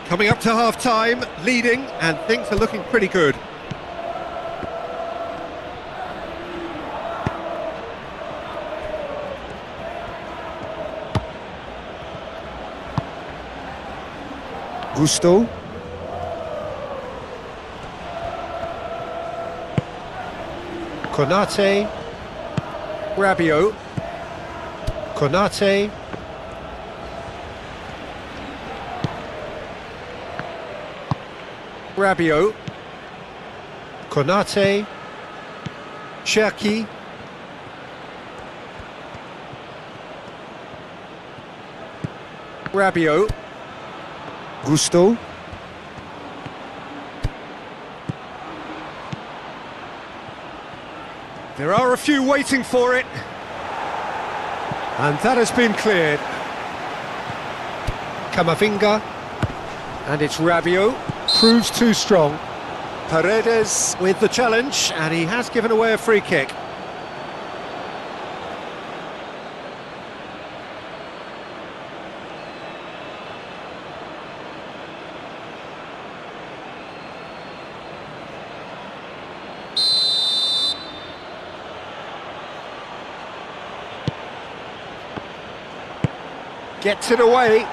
Coming up to half-time, leading, and things are looking pretty good. Gusto. Konate. Rabiot. Konate. Rabiot. Konate. Cherki. Rabiot. Gusto. There are a few waiting for it. And that has been cleared. Camavinga. And it's Rabiot. Proves too strong. Paredes with the challenge, and he has given away a free kick. Gets it away.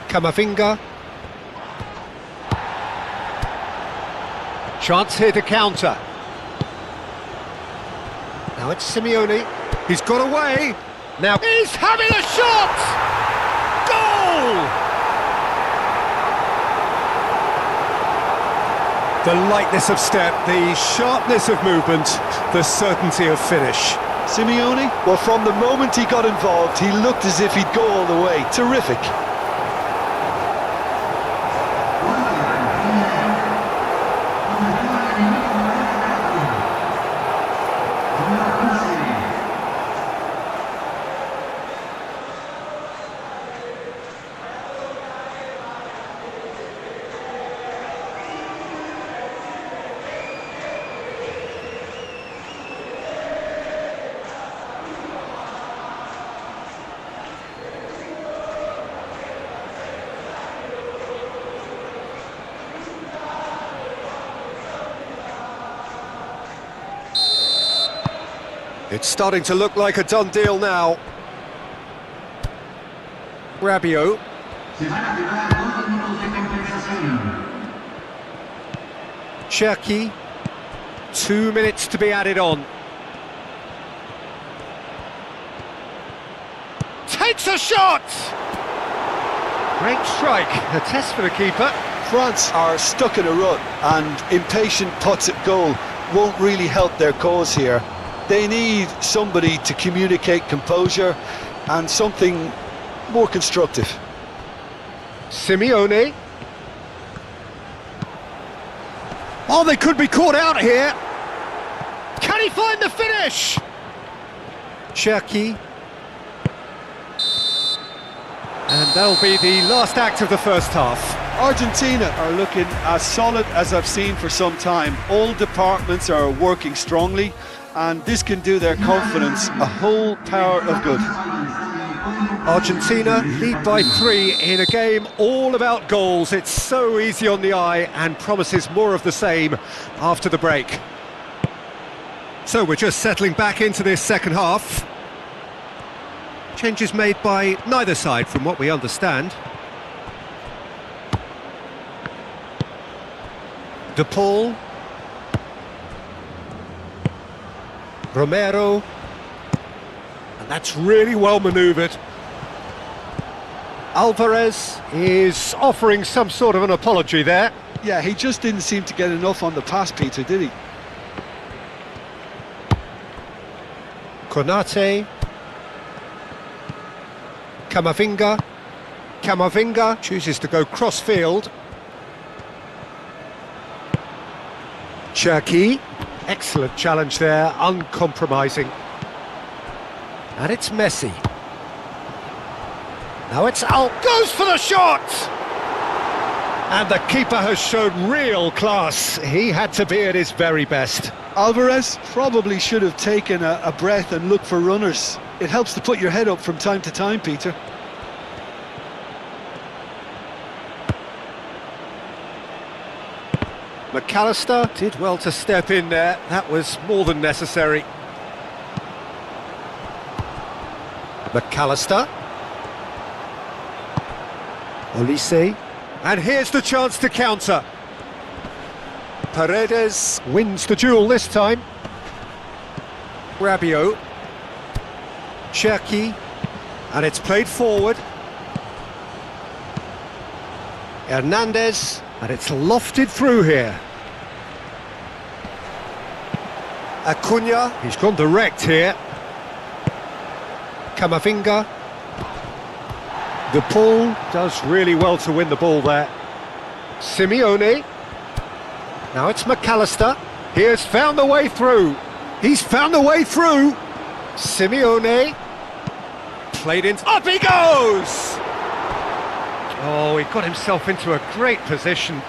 Camavinga. Chance here to counter. Now it's Simeone. He's got away. Now he's having a shot! Goal! The lightness of step, the sharpness of movement, the certainty of finish. Simeone? Well, from the moment he got involved, he looked as if he'd go all the way. Terrific. It's starting to look like a done deal now. Rabiot. Cherki. 2 minutes to be added on. Takes a shot! Great strike, a test for the keeper. France are stuck in a rut, and impatient putts at goal won't really help their cause here. They need somebody to communicate composure and something more constructive. Simeone. Oh, they could be caught out here. Can he find the finish? Cherki. And that'll be the last act of the first half. Argentina are looking as solid as I've seen for some time. All departments are working strongly, and this can do their confidence a whole power of good. Argentina lead by 3 in a game all about goals. It's so easy on the eye and promises more of the same after the break. So we're just settling back into this second half. Changes made by neither side from what we understand. De Paul. Romero. And that's really well manoeuvred. Alvarez is offering some sort of an apology there. Yeah, he just didn't seem to get enough on the pass, Peter, did he? Konate. Camavinga. Camavinga chooses to go cross-field. Cherki. Excellent challenge there, uncompromising. And it's Messi. Now it's out. Goes for the shot! And the keeper has shown real class. He had to be at his very best. Alvarez probably should have taken a breath and looked for runners. It helps to put your head up from time to time, Peter. McAllister did well to step in there. That was more than necessary. McAllister. Olise. And here's the chance to counter. Paredes wins the duel this time. Rabiot. Cherki. And it's played forward. Hernandez. And it's lofted through here. Acuna. He's gone direct here. Camavinga. De Paul does really well to win the ball there. Simeone. Now it's McAllister. He has found the way through. He's found the way through. Simeone. Played in. Up he goes! Oh, he got himself into a great position.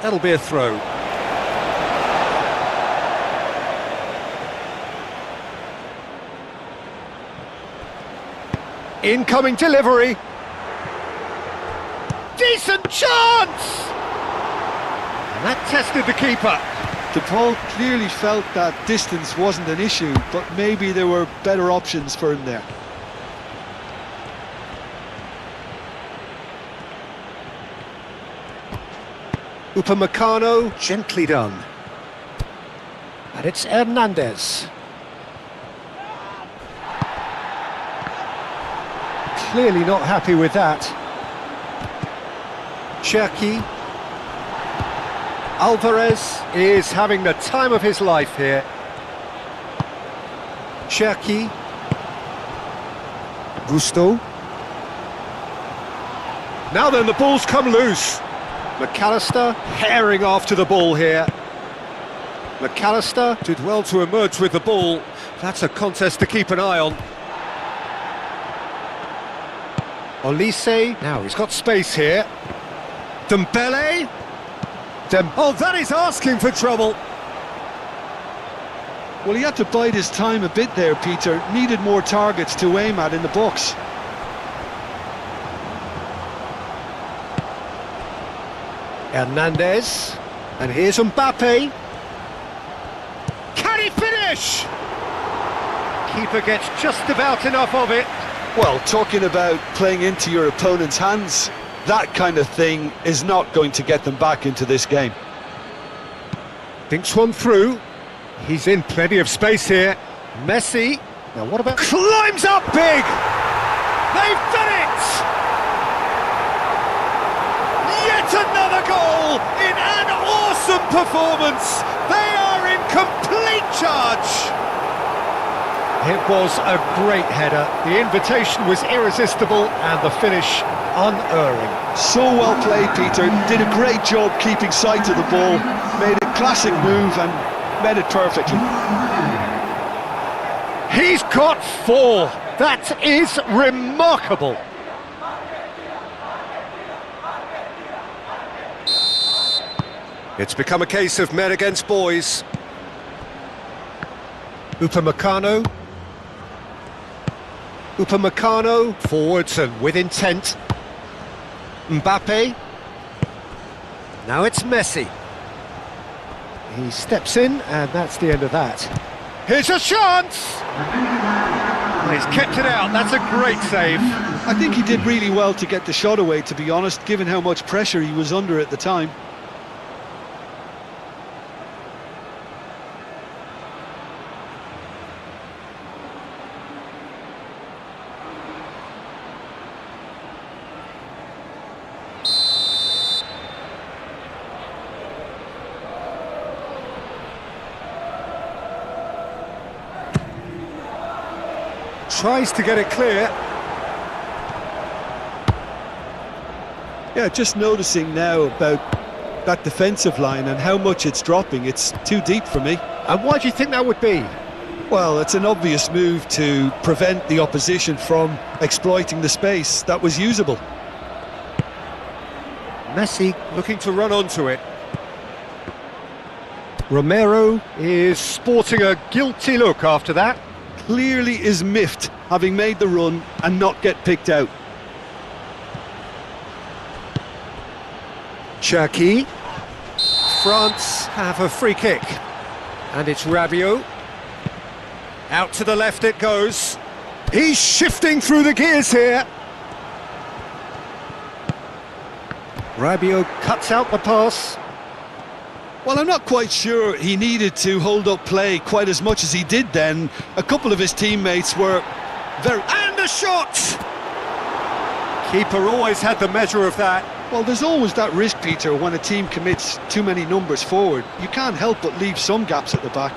That'll be a throw. Incoming delivery. Decent chance! And that tested the keeper. De Paul clearly felt that distance wasn't an issue, but maybe there were better options for him there. Upamecano, gently done. And it's Hernandez. Clearly not happy with that. Cherki. Alvarez is having the time of his life here. Cherki. Gusto. Now then, the ball's come loose. McAllister herring after the ball here. McAllister did well to emerge with the ball. That's a contest to keep an eye on. Olise, now he's got space here. Dembele. Oh, that is asking for trouble. Well, he had to bide his time a bit there, Peter. Needed more targets to aim at in the box. Hernandez. And here's Mbappe. Can he finish? Keeper gets just about enough of it. Well, talking about playing into your opponent's hands, that kind of thing is not going to get them back into this game. Thinks one through. He's in plenty of space here. Messi. Now what about... Climbs up big! They've done it! Yet another goal in an awesome performance! They are in complete charge! It was a great header. The invitation was irresistible and the finish unerring. So well played, Peter. Did a great job keeping sight of the ball. Made a classic move and made it perfectly. He's got 4. That is remarkable. It's become a case of men against boys. Upamecano. Upamecano, forwards and with intent. Mbappe. Now it's Messi. He steps in, and that's the end of that. Here's a chance! He's kept it out, that's a great save. I think he did really well to get the shot away, to be honest, given how much pressure he was under at the time. Tries to get it clear. Yeah, just noticing now about that defensive line and how much it's dropping. It's too deep for me. And why do you think that would be? Well, it's an obvious move to prevent the opposition from exploiting the space that was usable. Messi looking to run onto it. Romero is sporting a guilty look after that. Clearly is miffed, having made the run and not get picked out. Cherki. France have a free kick. And it's Rabiot. Out to the left it goes. He's shifting through the gears here. Rabiot cuts out the pass. Well, I'm not quite sure he needed to hold up play quite as much as he did then. A couple of his teammates were very... And a shot! Keeper always had the measure of that. Well, there's always that risk, Peter, when a team commits too many numbers forward. You can't help but leave some gaps at the back.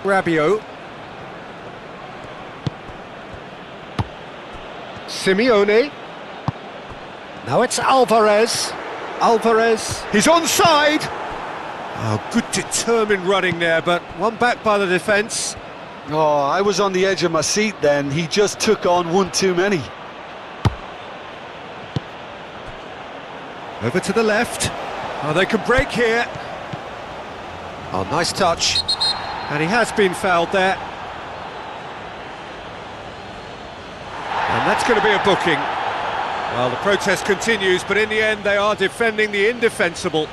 Rabiot. Simeone. Now it's Alvarez. Alvarez. He's onside. Oh, good determined running there, but one back by the defence. Oh, I was on the edge of my seat then. He just took on one too many. Over to the left. Oh, they can break here. Oh, nice touch. And he has been fouled there. And that's going to be a booking. Well, the protest continues, but in the end they are defending the indefensible.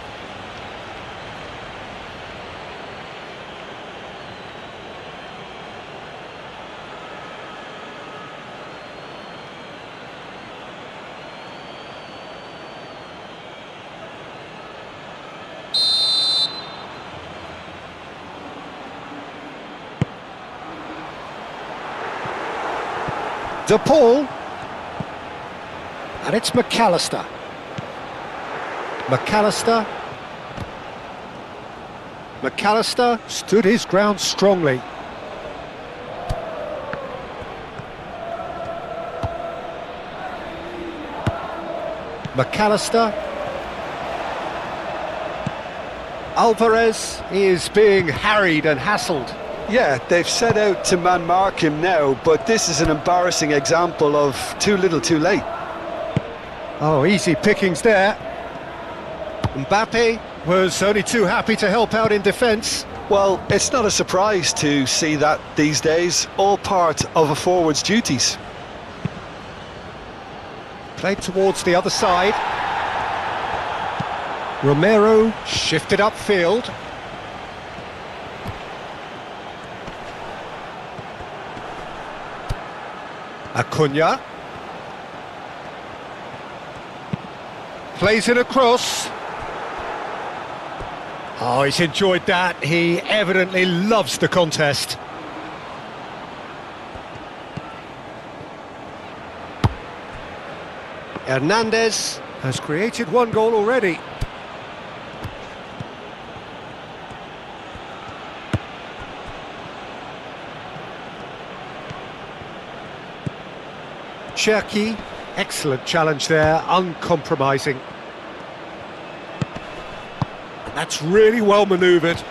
De Paul. And it's McAllister. McAllister. McAllister stood his ground strongly. McAllister. Alvarez is being harried and hassled. Yeah, they've set out to man-mark him now, but this is an embarrassing example of too little too late. Oh, easy pickings there. Mbappe was only too happy to help out in defence. Well, it's not a surprise to see that these days, all part of a forward's duties. Played towards the other side. Romero shifted upfield. Acuna. Plays it across. Oh, he's enjoyed that. He evidently loves the contest. Hernandez has created one goal already. Cherki, excellent challenge there, uncompromising. That's really well manoeuvred.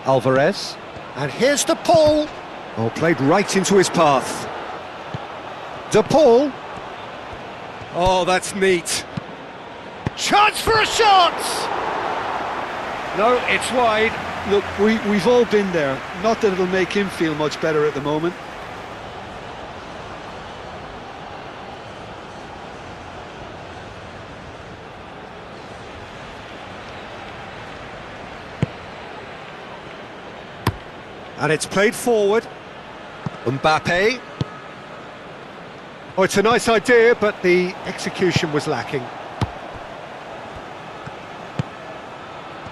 Alvarez, and here's De Paul. Oh, played right into his path. De Paul. Oh, that's neat. Chance for a shot! No, it's wide. Look, we've all been there. Not that it'll make him feel much better at the moment. And it's played forward. Mbappe. Oh, it's a nice idea, but the execution was lacking.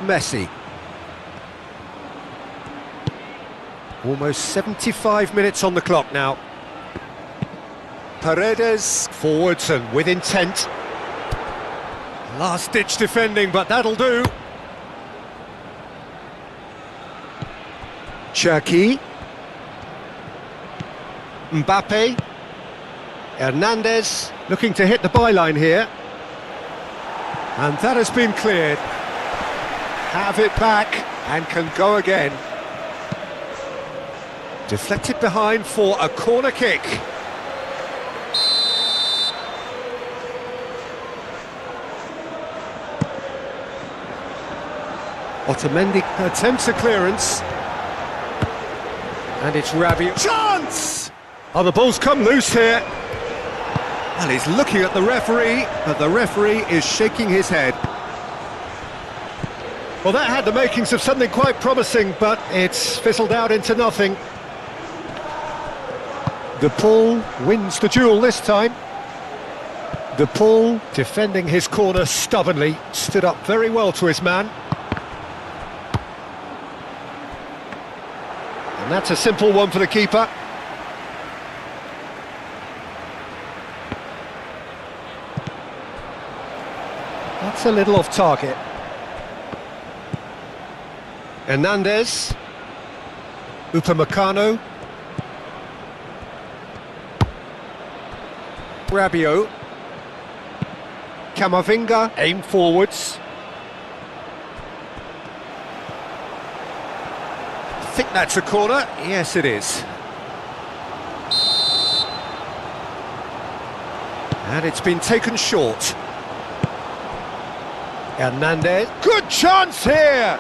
Messi. Almost 75 minutes on the clock now. Paredes forwards and with intent. Last-ditch defending, but that'll do. Cherki. Mbappe. Hernandez looking to hit the byline here. And that has been cleared. Have it back and can go again. Deflected behind for a corner kick. Otamendi attempts a clearance. And it's Rabiot. Chance! Oh, the ball's come loose here. And he's looking at the referee, but the referee is shaking his head. Well, that had the makings of something quite promising, but it's fizzled out into nothing. De Paul wins the duel this time. De Paul, defending his corner stubbornly, stood up very well to his man. And that's a simple one for the keeper. That's a little off target. Hernandez. Upamecano. Rabiot. Camavinga, aim forwards. I think that's a corner. Yes, it is. And it's been taken short. Hernandez. Good chance here!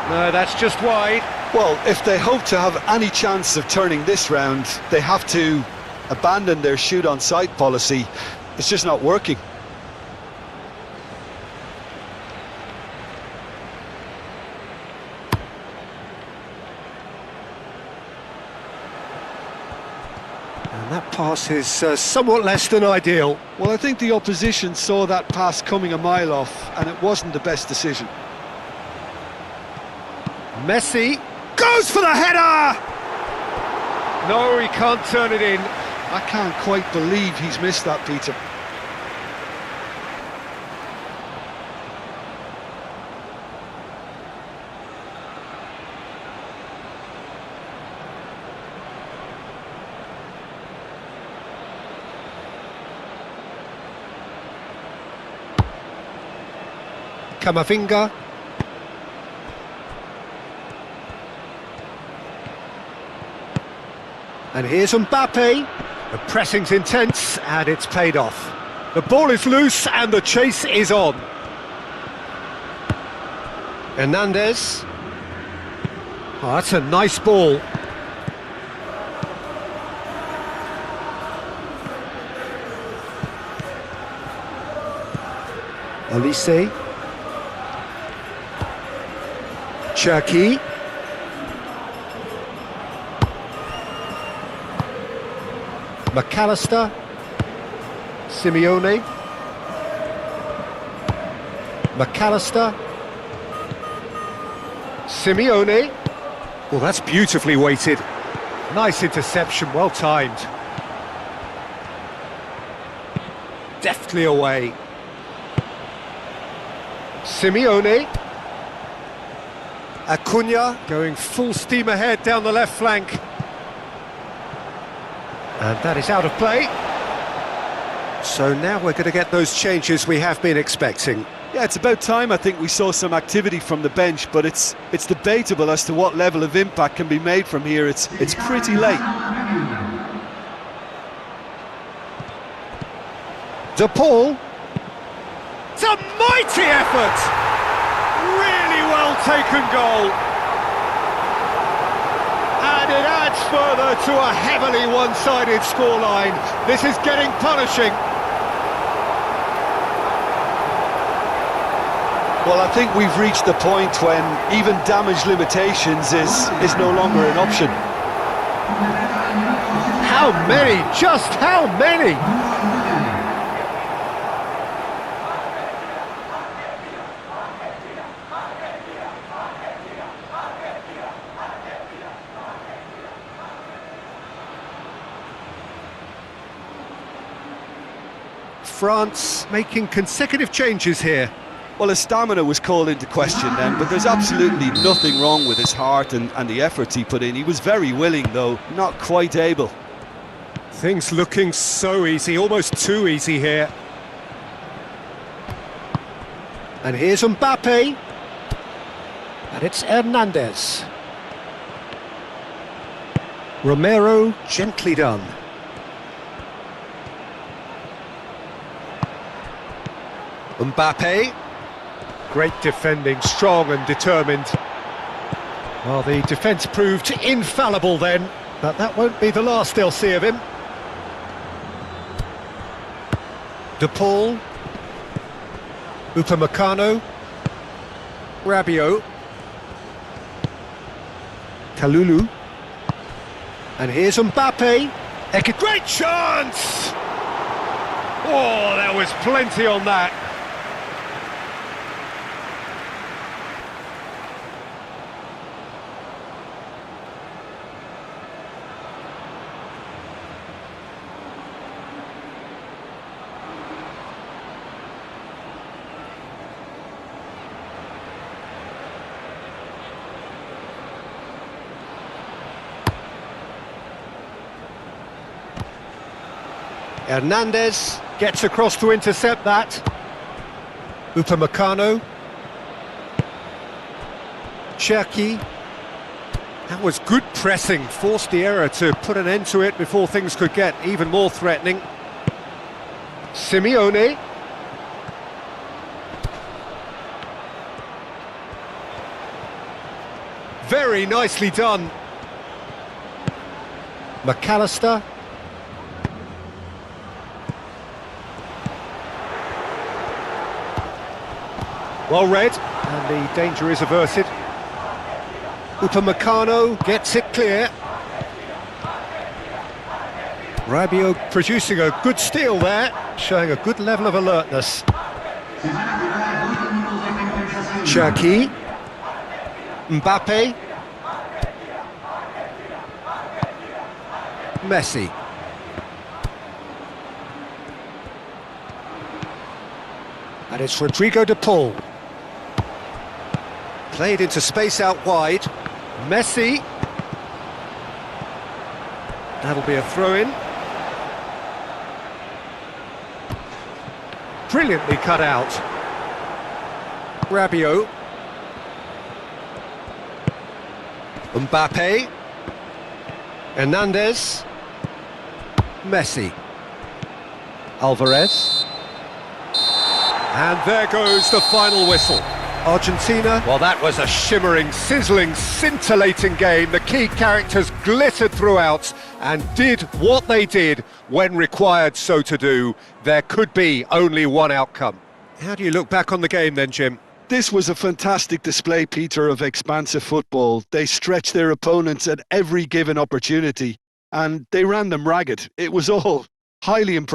No, that's just wide. Well, if they hope to have any chance of turning this round, they have to abandon their shoot-on-sight policy. It's just not working. And that pass is somewhat less than ideal. Well, I think the opposition saw that pass coming a mile off, and it wasn't the best decision. Messi goes for the header! No, he can't turn it in. I can't quite believe he's missed that, Peter. Camavinga. And here's Mbappe. The pressing's intense and it's paid off. The ball is loose and the chase is on. Hernandez. Oh, that's a nice ball. Olise. Cherki. McAllister. Simeone. McAllister. Simeone. Well, that's beautifully weighted. Nice interception, well timed. Deftly away. Simeone. Acuna going full steam ahead down the left flank. And that is out of play. So now we're going to get those changes we have been expecting. Yeah, it's about time I think we saw some activity from the bench, but it's debatable as to what level of impact can be made from here. It's pretty late. De Paul. It's a mighty effort! Really well taken goal. And it adds further to a heavily one-sided scoreline. This is getting punishing. Well, I think we've reached the point when even damage limitations is no longer an option. How many? Just how many? France making consecutive changes here. Well, his stamina was called into question then, but there's absolutely nothing wrong with his heart and the efforts he put in. He was very willing, though not quite able. Things looking so easy, almost too easy here. And here's Mbappe. And it's Hernandez. Romero, gently done. Mbappe. Great defending, strong and determined. Well, the defence proved infallible then, but that won't be the last they'll see of him. De Paul. Upamecano. Rabiot. Kalulu. And here's Mbappe. Great chance! Oh, there was plenty on that. Hernandez gets across to intercept that. Upamecano. Cherki. That was good pressing, forced the error to put an end to it before things could get even more threatening. Simeone. Very nicely done. McAllister. Well read, and the danger is averted. Upamecano gets it clear. Rabiot producing a good steal there, showing a good level of alertness. Cherki. Mbappe. Messi. And it's Rodrigo de Paul. Played into space out wide. Messi. That'll be a throw-in. Brilliantly cut out. Rabiot. Mbappe. Hernandez. Messi. Alvarez. And there goes the final whistle. Argentina, well, that was a shimmering, sizzling, scintillating game. The key characters glittered throughout and did what they did when required so to do. There could be only one outcome. How do you look back on the game then, Jim? This was a fantastic display, Peter, of expansive football. They stretched their opponents at every given opportunity, and they ran them ragged. It was all highly impressive.